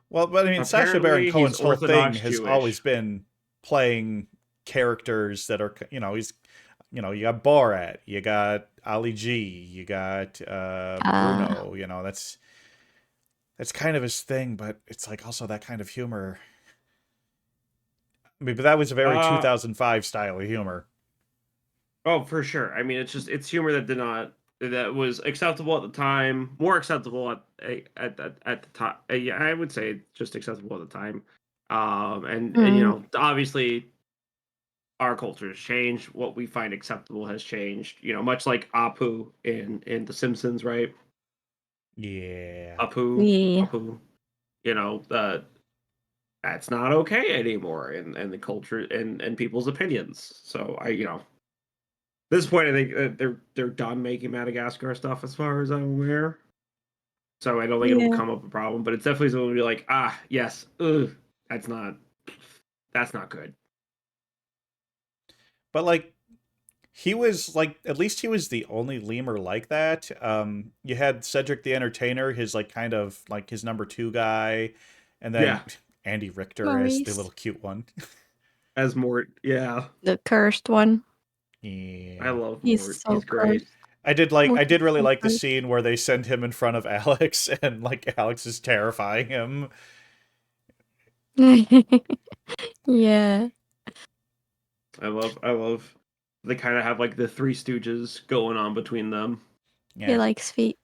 But I mean, Sacha Baron apparently he's Cohen's whole thing Orthodox has always Jewish. been playing characters that are, he's, you got Borat, you got Ali G, you got Uh, Bruno. That's kind of his thing, but it's like also that kind of humor. I mean, but that was a very Uh 2005 style of humor. oh, for sure. I mean, it's humor that was acceptable at the time, more acceptable at the time. Yeah, I would say just acceptable at the time. And mm, obviously our culture has changed. What we find acceptable has changed. Much like Apu in The Simpsons, right? Yeah. Apu, yeah. Apu. That's not okay anymore in the culture and people's opinions. So this point, I think they're done making Madagascar stuff, as far as I'm aware. So I don't think it'll Yeah. come up a problem, but it's definitely something to be like, yes, ugh, that's not that's not good. But like he was like at least he was the only lemur like that. You had Cedric the Entertainer, his like kind of like his number two guy, and then Yeah, Andy Richter as the Maurice, little cute one. as Mort. Yeah, the cursed one. I Yeah. love He's Mort. so He's great. cursed. I Mort is did really so like the cursed. scene where they send him in front of Alex and like Alex is terrifying him. Yeah, I love. They kind of have like the Three Stooges going on between them. he Yeah. likes feet.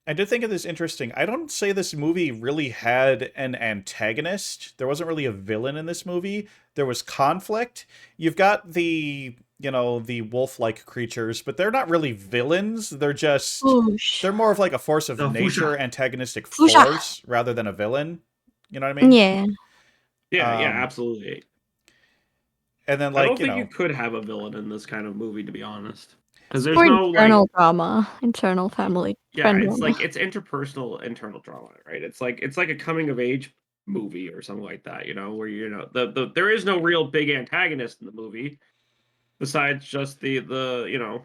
I did think of this interesting. I don't say this movie really had an antagonist. There wasn't really a villain in this movie. There was conflict. You've got the, the wolf-like creatures, but they're not really villains. Whoosh. They're more of like a force of The Fusha. nature, antagonistic Fusha. force rather than a villain. You know what I mean? Yeah. Yeah, Um, absolutely. and then I like, don't think you could have a villain in this kind of movie, to be honest, because It's there's more no like, internal drama, internal family yeah, friend it's drama. like it's interpersonal internal drama, right? It's like a coming of age movie or something like that, where there is no real big antagonist in the movie besides just the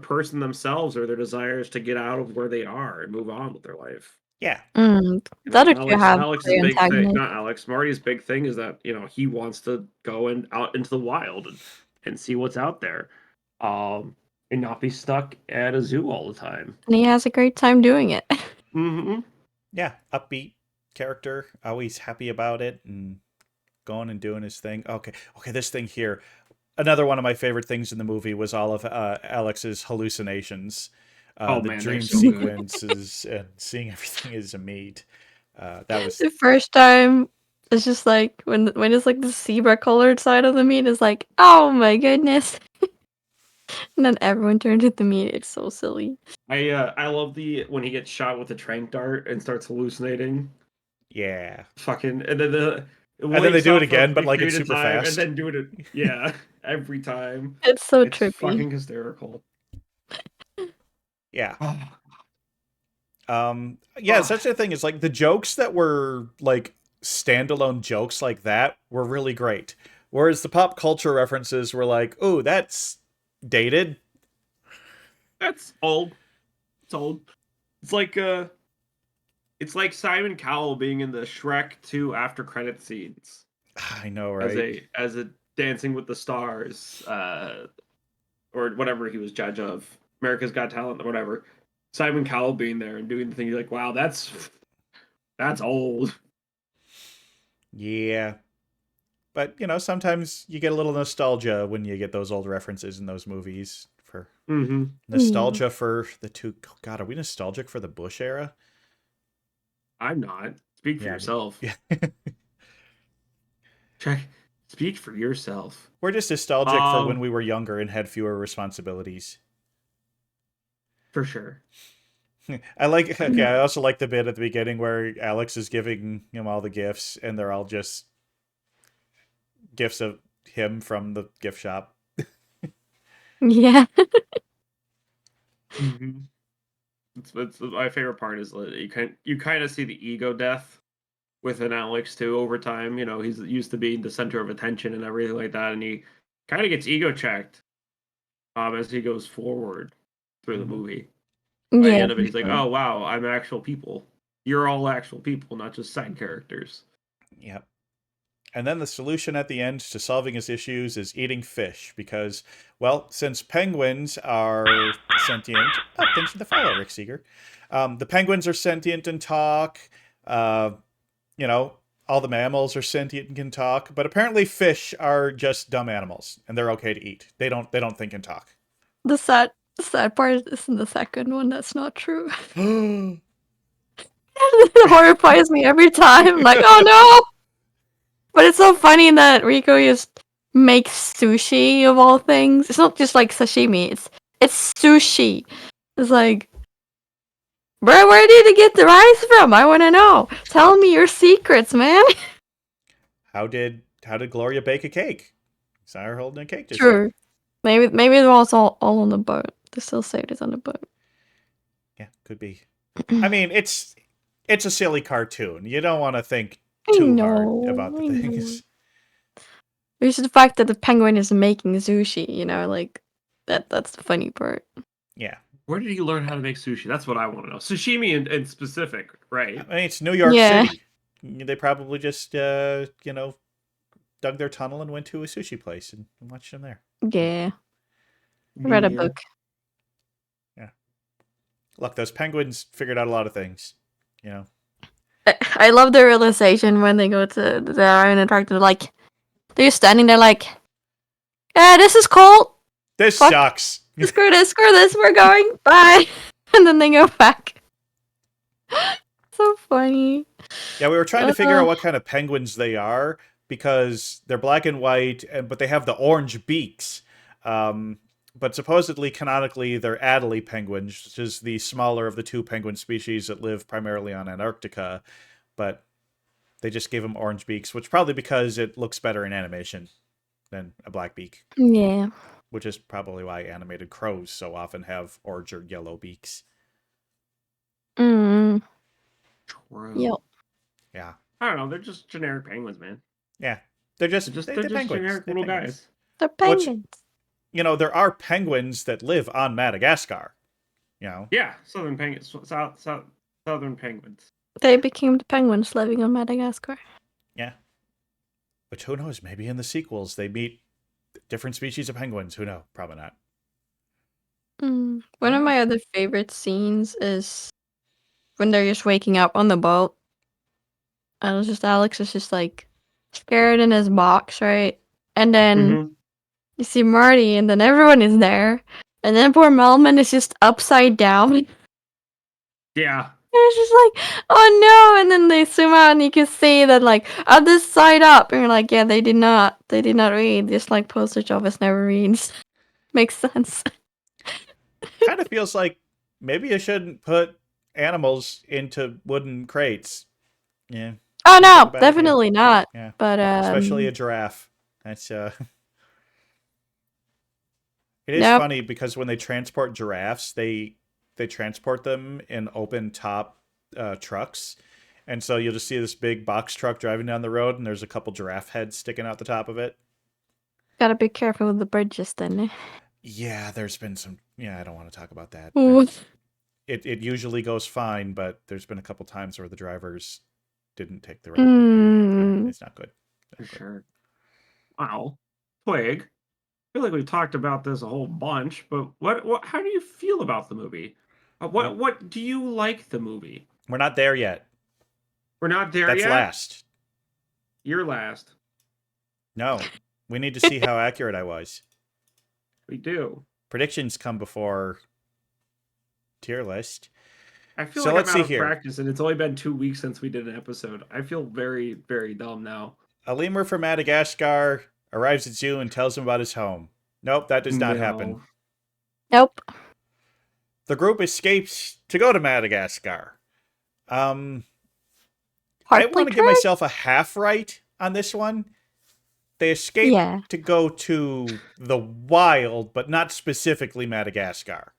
person themselves or their desires to get out of where they are and move on with their life. yeah. You The know, other two have Alex's clear big thing, antagonists. not Alex, Marty's big thing is that, he wants to go and out into the wild and see what's out there. And not be stuck at a zoo all the time. And he has a great time doing it. Mm-hmm. Yeah, upbeat character, always happy about it and going and doing his thing. Okay, this thing here. Another one of my favorite things in the movie was all of Alex's hallucinations, Oh the man, they're dream so good. sequences, and seeing everything is a meat. That was The first time, it's just like when it's like the zebra colored side of the meat is like, oh my goodness. And then everyone turned to the meat. It's so silly. I love the when he gets shot with the trank dart and starts hallucinating. yeah. Fucking and then it And then they wakes do it up for a again, but brief like it's period of super time and fast. then doing it yeah, every time. It's so It's trippy. fucking hysterical. Yeah. Oh, Yeah, such a thing is like the jokes that were like standalone jokes like that were really great. Whereas the pop culture references were like, oh, that's dated. that's old. It's old. It's like Simon Cowell being in the Shrek 2 after credit scenes I know, as right? a Dancing with the Stars or whatever he was judge of, America's Got Talent or whatever. Simon Cowell being there and doing the thing, you're like, wow, that's old. Yeah. But, sometimes you get a little nostalgia when you get those old references in those movies for Mm-hmm. nostalgia for the two. Oh, God, are we nostalgic for the Bush era? I'm not. Speak for Yeah. yourself. Yeah. Check. Speak for yourself. We're just nostalgic for when we were younger and had fewer responsibilities. For sure. Okay, I also like the bit at the beginning where Alex is giving him all the gifts and they're all just gifts of him from the gift shop. Yeah. Mm-hmm. It's my favorite part is that you kind of see the ego death with an Alex too over time. He's used to being the center of attention and everything like that, and he kind of gets ego checked as he goes forward through the movie. By the Yeah, end of for it, he's like, sure. "Oh wow, I'm actual people. You're all actual people, not just side characters." Yep. And then the solution at the end to solving his issues is eating fish because, well, since penguins are sentient. Oh, thanks for the follow, Rick Seeger. The penguins are sentient and talk. Uh, all the mammals are sentient and can talk, but apparently fish are just dumb animals and they're okay to eat. They don't think and talk. The sad part is in the second one. That's not true. It horrifies me every time. Like, oh no! But it's so funny that Rico just makes sushi of all things. It's not just like sashimi. It's sushi. It's like, bro, where did you get the rice from? I want to know. Tell me your secrets, man. How did Gloria bake a cake? Saw her holding a cake just now. True. Maybe it was all on the boat. They still saved it on the boat. Yeah, could be. I mean, it's a silly cartoon. You don't want to think I too hard know. about the I know. things. It's just the fact that the penguin is making sushi, you know, like that's the funny part. Yeah. Where did he learn how to make sushi? That's what I want to know. Sashimi in specific, right? I mean, it's New York Yeah. City. They probably just, dug their tunnel and went to a sushi place and watched them there. Yeah. I read a Yeah. book. Look, those penguins figured out a lot of things. You know. I love the realization when they go to the island attractor, like they're standing there like, yeah, this is cold. This Fuck. sucks. Screw this, we're going. Bye. And then they go back. So funny. Yeah, we were trying to figure out what kind of penguins they are because they're black and white, but they have the orange beaks. But supposedly, canonically, they're Adelie penguins, which is the smaller of the two penguin species that live primarily on Antarctica. But they just gave them orange beaks, which probably because it looks better in animation than a black beak. Yeah. Which is probably why animated crows so often have orange or yellow beaks. Mm. True. Yep. Yeah. I don't know. They're just generic penguins, man. Yeah. They're just They're penguins. generic They're little penguins. guys. They're penguins. There are penguins that live on Madagascar. Yeah, southern penguins. Southern penguins. They became the penguins living on Madagascar. Yeah. But who knows? Maybe in the sequels they meet different species of penguins. Who knows? Probably not. One of my other favorite scenes is when they're just waking up on the boat. And it's just Alex is just like scared in his box, right? And then you see Marty, and then everyone is there. And then poor Melman is just upside down. And Yeah. it's just like, oh no! And then they zoom out, and you can see that like other side up, and you're like, yeah, they did not read. Just like Postage Office never reads. Makes sense. Kind of feels like maybe you shouldn't put animals into wooden crates. Yeah. Oh Seems like a no, bad definitely idea. not. Yeah. But Especially a giraffe. That's It is Nope. funny because when they transport giraffes, they transport them in open top trucks. And so you'll just see this big box truck driving down the road and there's a couple giraffe heads sticking out the top of it. Gotta be careful with the bridges then. Yeah, there's been some I don't want to talk about that. Ooh. It usually goes fine, but there's been a couple times where the drivers didn't take the right. Mm. It's not good. For sure. Wow. Twig. I feel like we've talked about this a whole bunch, but what how do you feel about the movie? What do you like the movie? We're not there yet. We're not there That's yet. last. You're last. No. We need to see how accurate I was. We do. Predictions come before tier list. I feel So like let's I'm see out of here. practice, and it's only been 2 weeks since we did an episode. I feel very, very dumb now. A lemur from Madagascar arrives at zoo and tells him about his home. Nope, that does not happen. Nope. The group escapes to go to Madagascar. I want Heartbreak to give Road? myself a half right on this one. They escape Yeah. to go to the wild, but not specifically Madagascar.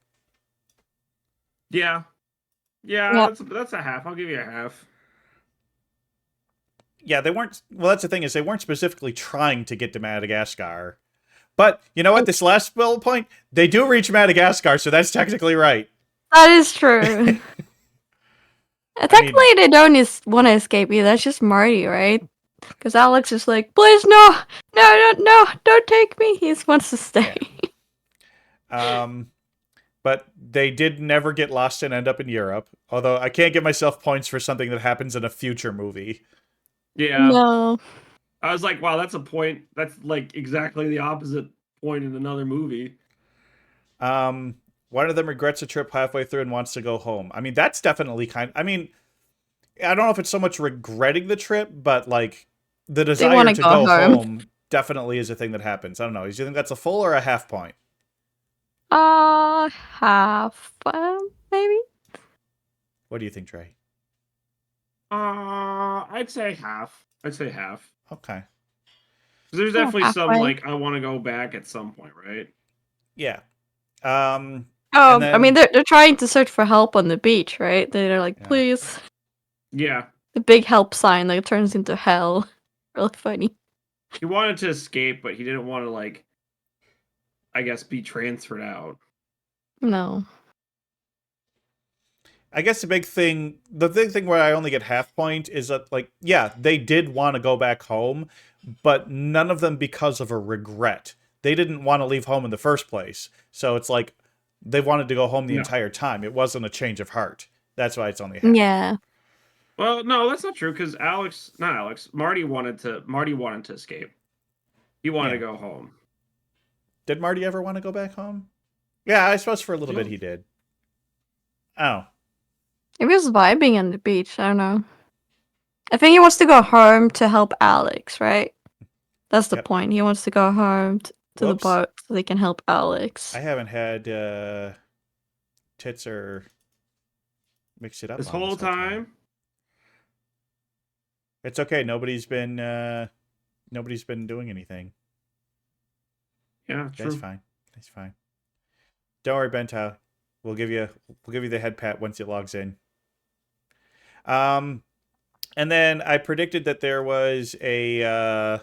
Yeah. Yeah, Yep. that's a half. I'll give you a half. Yeah, they weren't. Well, that's the thing is they weren't specifically trying to get to Madagascar. But you know what? This last bullet point, they do reach Madagascar, so that's technically right. That is true. Technically, they don't want to escape either. That's just Marty, right? Because Alex is like, please, no, don't take me. He just wants to stay. But they did never get lost and end up in Europe. Although I can't give myself points for something that happens in a future movie. Yeah. No. I was like, wow, that's a point. That's like exactly the opposite point in another movie. One of them regrets a trip halfway through and wants to go home. I mean, that's definitely I mean, I don't know if it's so much regretting the trip, but like the desire to go home definitely is a thing that happens. I don't know. Do you think that's a full or a half point? Half, maybe. What do you think, Trey? I'd say half. Okay. There's definitely some halfway. like I want to go back at some point, right? Yeah. Oh, then- I mean, they're trying to search for help on the beach, right? They're like, Yeah. please. Yeah. The big help sign that turns into hell. Really funny. He wanted to escape, but he didn't want to, like, I guess, be transferred out. No. I guess the big thing where I only get half point is that, like, yeah, they did want to go back home, but none of them because of a regret. They didn't want to leave home in the first place. So it's like they wanted to go home the No. entire time. It wasn't a change of heart. That's why it's only half. Yeah. Well, no, that's not true because Marty wanted to escape. He wanted Yeah. to go home. Did Marty ever want to go back home? Yeah, I suppose for a little bit he did. Oh. He was vibing on the beach. I don't know. I think he wants to go home to help Alex, right? That's the Yep. point. He wants to go home to the Whoops. boat so they can help Alex. I haven't had tits or mix it up This on whole time. It's okay. Nobody's been doing anything. Yeah, true. That's fine. That's fine. Don't worry, Benta. We'll give you the head pat once it logs in. And then I predicted that there was a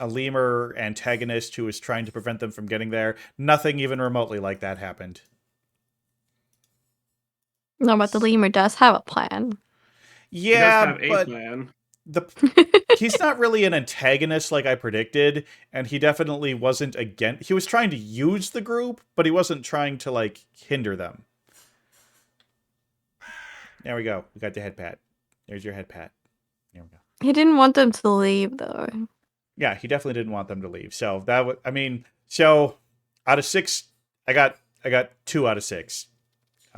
lemur antagonist who was trying to prevent them from getting there. Nothing even remotely like that happened. No, but the lemur does have a plan. Yeah, he does have but a plan. he's not really an antagonist like I predicted, and he definitely wasn't he was trying to use the group, but he wasn't trying to, like, hinder them. There we go. We got the head pat. There's your head pat. There we go. He didn't want them to leave, though. Yeah, he definitely didn't want them to leave. So that was, I mean, so out of 6, I got 2 out of 6.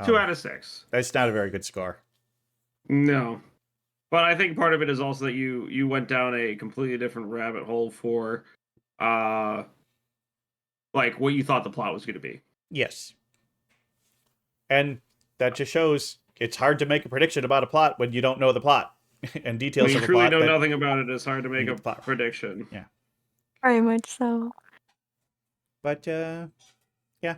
2 out of 6. That's not a very good score. No. But I think part of it is also that you went down a completely different rabbit hole for like what you thought the plot was going to be. Yes. And that just shows it's hard to make a prediction about a plot when you don't know the plot and details When you of a truly plot. know nothing about it, it's hard to make a plot. prediction. Yeah. Very much so. But yeah,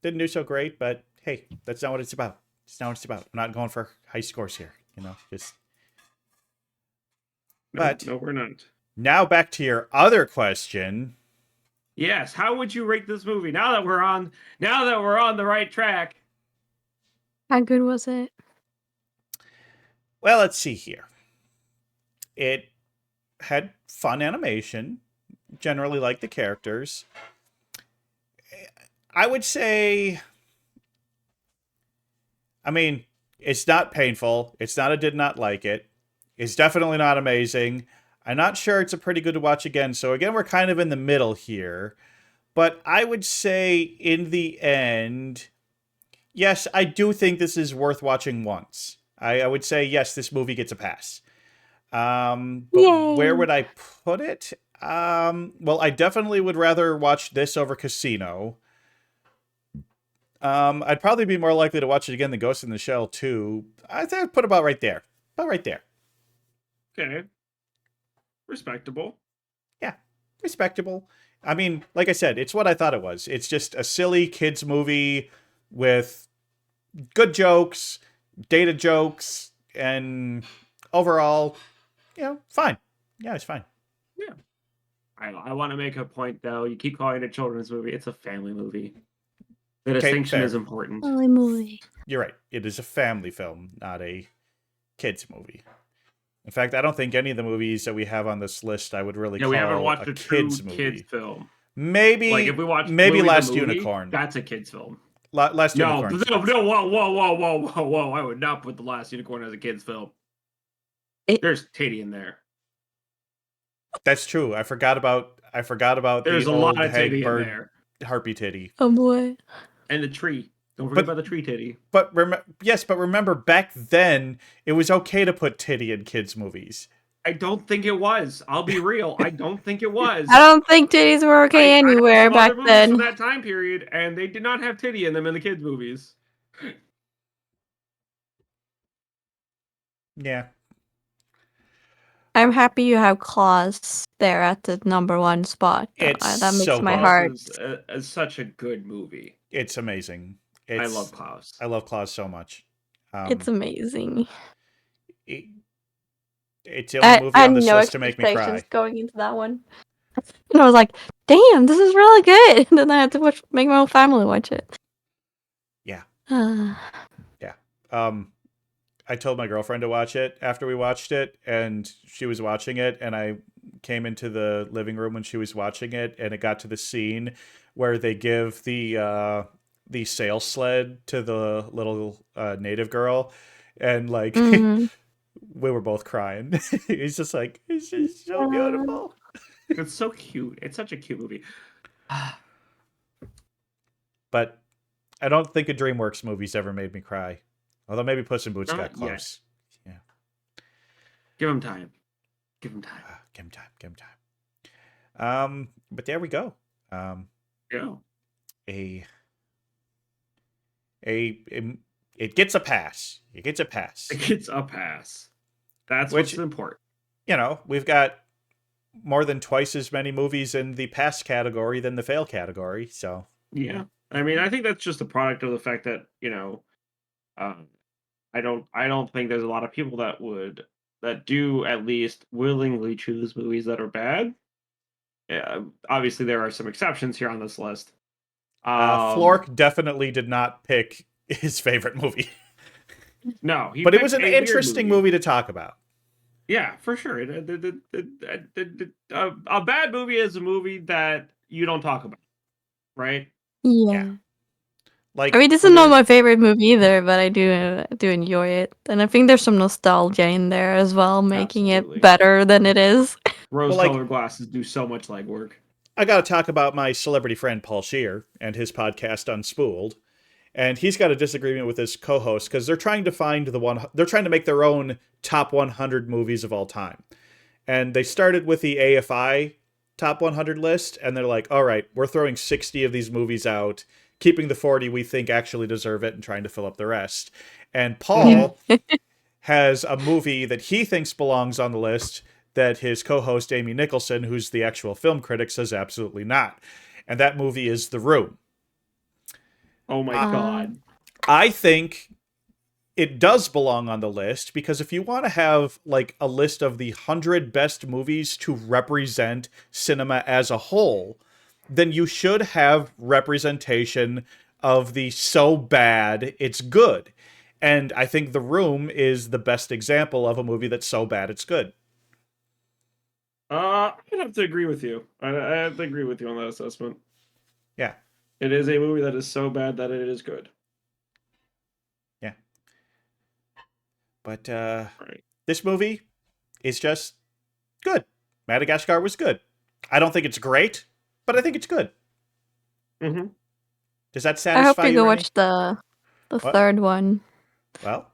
didn't do so great, but hey, that's not what it's about. It's not what it's about. I'm not going for high scores here, just. But no, we're not. Now back to your other question. Yes, how would you rate this movie now that we're on the right track? How good was it? Well, let's see here. It had fun animation, generally like the characters. I would say, I mean, it's not painful. It's not a did not like it. It's definitely not amazing. I'm not sure it's a pretty good to watch again. So again, we're kind of in the middle here. But I would say in the end, yes, I do think this is worth watching once. I would say, yes, this movie gets a pass. But Yay. where would I put it? Well, I definitely would rather watch this over Casino. I'd probably be more likely to watch it again than Ghost in the Shell 2. I think I'd put about right there. About right there. Okay. Respectable. Yeah, respectable. I mean, like I said, it's what I thought it was. It's just a silly kids movie with good jokes, dated jokes, and overall, fine. Yeah, it's fine. Yeah. I want to make a point, though. You keep calling it a children's movie. It's a family movie. The distinction fair. is important. Family movie. You're right. It is a family film, not a kids movie. In fact, I don't think any of the movies that we have on this list I would really call we haven't watched a a true kids movie. kids film. Maybe, Like if we watch maybe Louie Last the Movie, Unicorn. that's a kids film. Last No, Unicorn. no, whoa! I would not put The Last Unicorn as a kids film. There's titty in there. That's true. I forgot about There's the a old lot of titty in Hagbird there. harpy titty. Oh boy. And the tree. Don't forget about the tree titty. But remember back then it was okay to put titty in kids movies. I don't think it was. I'll be real. I don't think it was. I don't think titties were okay anywhere back then. From that time period, and they did not have titty in them in the kids' movies. Yeah. I'm happy you have Claus there at the number 1 spot. It's that makes so my good. heart. It's such a good movie. It's amazing. I love Klaus. I love Klaus so much. It's amazing. It's the only movie I had on this no list to make me expectations cry. going into that one. And I was like, damn, this is really good. And then I had to make my whole family watch it. Yeah. Uh, Yeah. I told my girlfriend to watch it after we watched it, and she was watching it, and I came into the living room when she was watching it, and it got to the scene where they give the sail sled to the little native girl, and like mm, we were both crying. He's just like, it's just so beautiful. It's so cute. It's such a cute movie. But I don't think a DreamWorks movie's ever made me cry. Although maybe Puss in Boots Not got yet. close. Yeah. Give him time. Give him time. Give him time. Give him time. But there we go. Yeah. It gets a pass. It gets a pass. It gets a pass. That's Which- what's important. You know, we've got more than twice as many movies in the pass category than the fail category. So Yeah. I mean, I think that's just a product of the fact that, I don't think there's a lot of people that do at least willingly choose movies that are bad. Yeah, obviously there are some exceptions here on this list. Flork definitely did not pick his favorite movie. No, But it was picked an a weird interesting movie to talk about. Yeah, for sure. A bad movie is a movie that you don't talk about, right? yeah. Like, I mean, this is not my favorite movie either, but I do enjoy it. And I think there's some nostalgia in there as well, making Absolutely. it better than it is. Rose-colored glasses do so much legwork. I got to talk about my celebrity friend Paul Scheer and his podcast Unspooled. And he's got a disagreement with his co-host because they're trying to find they're trying to make their own top 100 movies of all time. And they started with the AFI top 100 list, and they're like, all right, we're throwing 60 of these movies out, keeping the 40 we think actually deserve it and trying to fill up the rest. And Paul has a movie that he thinks belongs on the list that his co-host Amy Nicholson, who's the actual film critic, says absolutely not. And that movie is The Room. Oh my god. I think it does belong on the list because if you want to have like a list of the 100 best movies to represent cinema as a whole, then you should have representation of the so bad it's good. And I think The Room is the best example of a movie that's so bad it's good. I'd have to agree with you. I have to agree with you on that assessment. Yeah. It is a movie that is so bad that it is good. Yeah. But Right. this movie is just good. Madagascar was good. I don't think it's great, but I think it's good. Mm-hmm. Does that I satisfy hope you go Rennie? watch the What? third one. Well,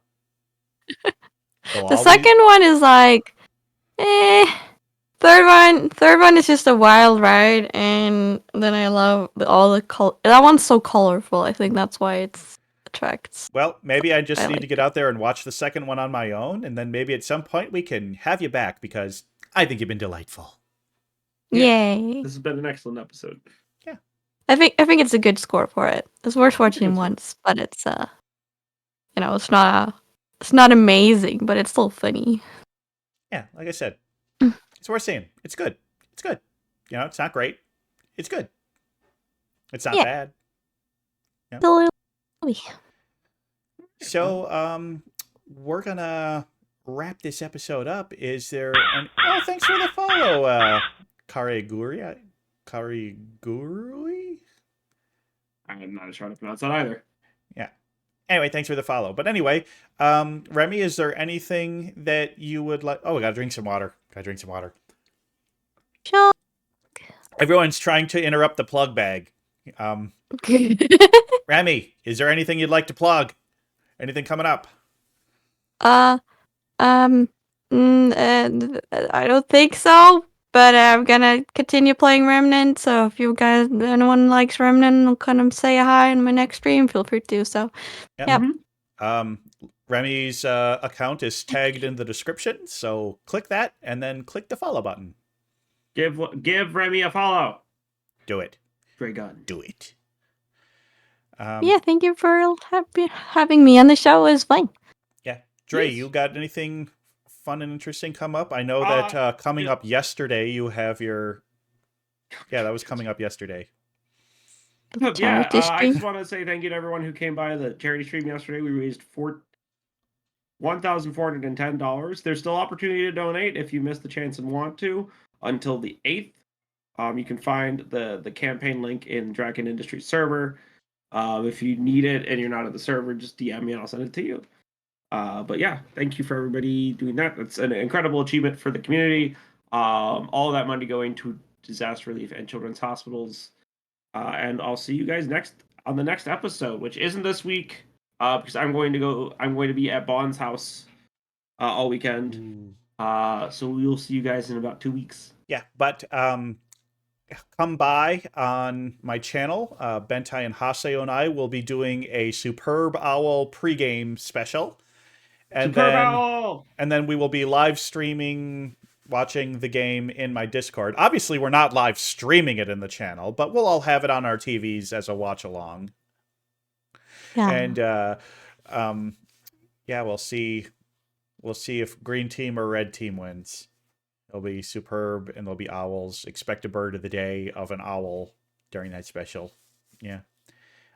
The second one is like, Third one is just a wild ride, and then I love all the that one's so colorful. I think that's why it attracts. Well, maybe I just I need like to get out there and watch the second one on my own, and then maybe at some point we can have you back because I think you've been delightful. Yeah. Yay! This has been an excellent episode. I think it's a good score for it. It's worth watching good score. once, but it's it's not amazing, but it's still funny. Yeah, like I said, it's worth seeing. It's good. It's good. You know, it's not great. It's good. It's not Yeah. bad. Still a movie. So, we're gonna wrap this episode up. Is there oh, thanks for the follow, Kariguri. I'm not sure how to pronounce that either. Yeah. Anyway, thanks for the follow. But anyway, Remy, is there anything that you would like? Oh, we gotta drink some water. Sure. Everyone's trying to interrupt the plug bag. Remy, is there anything you'd like to plug? Anything coming up? I don't think so. But I'm gonna continue playing Remnant. So if you guys, anyone likes Remnant, will come and say hi in my next stream. Feel free to do so. Yep. Yep. Remy's account is tagged in the description, so click that and then click the follow button. Give Remy a follow. Do it. Dragon. Do it. Yeah, thank you for having me on the show. It was fun. Yeah. Dre, Yes. you got anything fun and interesting come up? I know that coming up yesterday, you have your... Yeah, that was coming up yesterday. Yeah, Charity I stream. just want to say thank you to everyone who came by the charity stream yesterday. We raised $1,410. There's still opportunity to donate if you missed the chance and want to until the 8th. You can find the campaign link in Dragon Industries server. If you need it and you're not at the server, just DM me and I'll send it to you. But yeah, thank you for everybody doing that. That's an incredible achievement for the community. All of that money going to disaster relief and children's hospitals. And I'll see you guys on the next episode, which isn't this week, because I'm going to be at Bond's house all weekend. So we'll see you guys in about 2 weeks. Yeah, but come by on my channel. Bentai and Haseo and I will be doing a Superb Owl pregame special. And then we will be live streaming, watching the game in my Discord. Obviously, we're not live streaming it in the channel, but we'll all have it on our TVs as a watch along. Yeah. And yeah, we'll see if green team or red team wins. It'll be superb, and there'll be owls. Expect a bird of the day of an owl during that special. Yeah.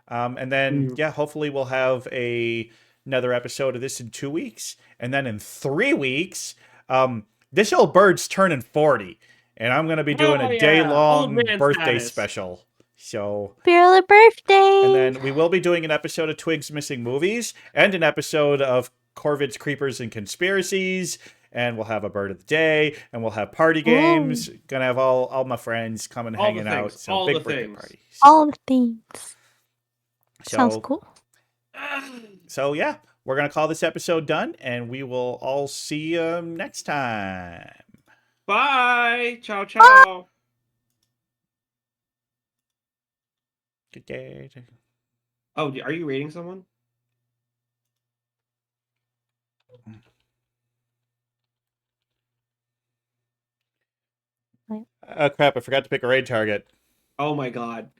And then, yeah, hopefully we'll have another episode of this in 2 weeks. And then in 3 weeks, this old bird's turning 40. And I'm going to be doing a day-long birthday special. So, Happy early birthday! And then we will be doing an episode of Twigs Missing Movies and an episode of Corvid's Creepers and Conspiracies. And we'll have a bird of the day, and we'll have party games. Gonna have all my friends coming hanging out. So big birthday party. All the things. Sounds cool. So yeah, we're gonna call this episode done, and we will all see you next time. Bye. Ciao, ciao. Good day. Oh, are you rating someone? Oh crap! I forgot to pick a raid target. Oh my god,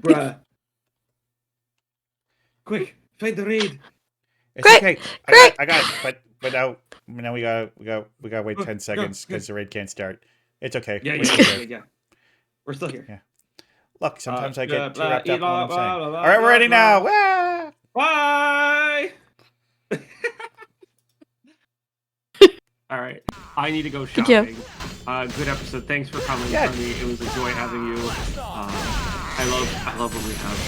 bruh! Quick, find the raid. It's okay. I got it. But now we gotta wait 10 seconds because the raid can't start. It's okay. Yeah. We're still here. Yeah. Look, sometimes I get too wrapped up in what I'm saying. All right, we're ready now. Bye. All right, I need to go shopping. Good episode. Thanks for coming for me. It was a joy having you. I love when we have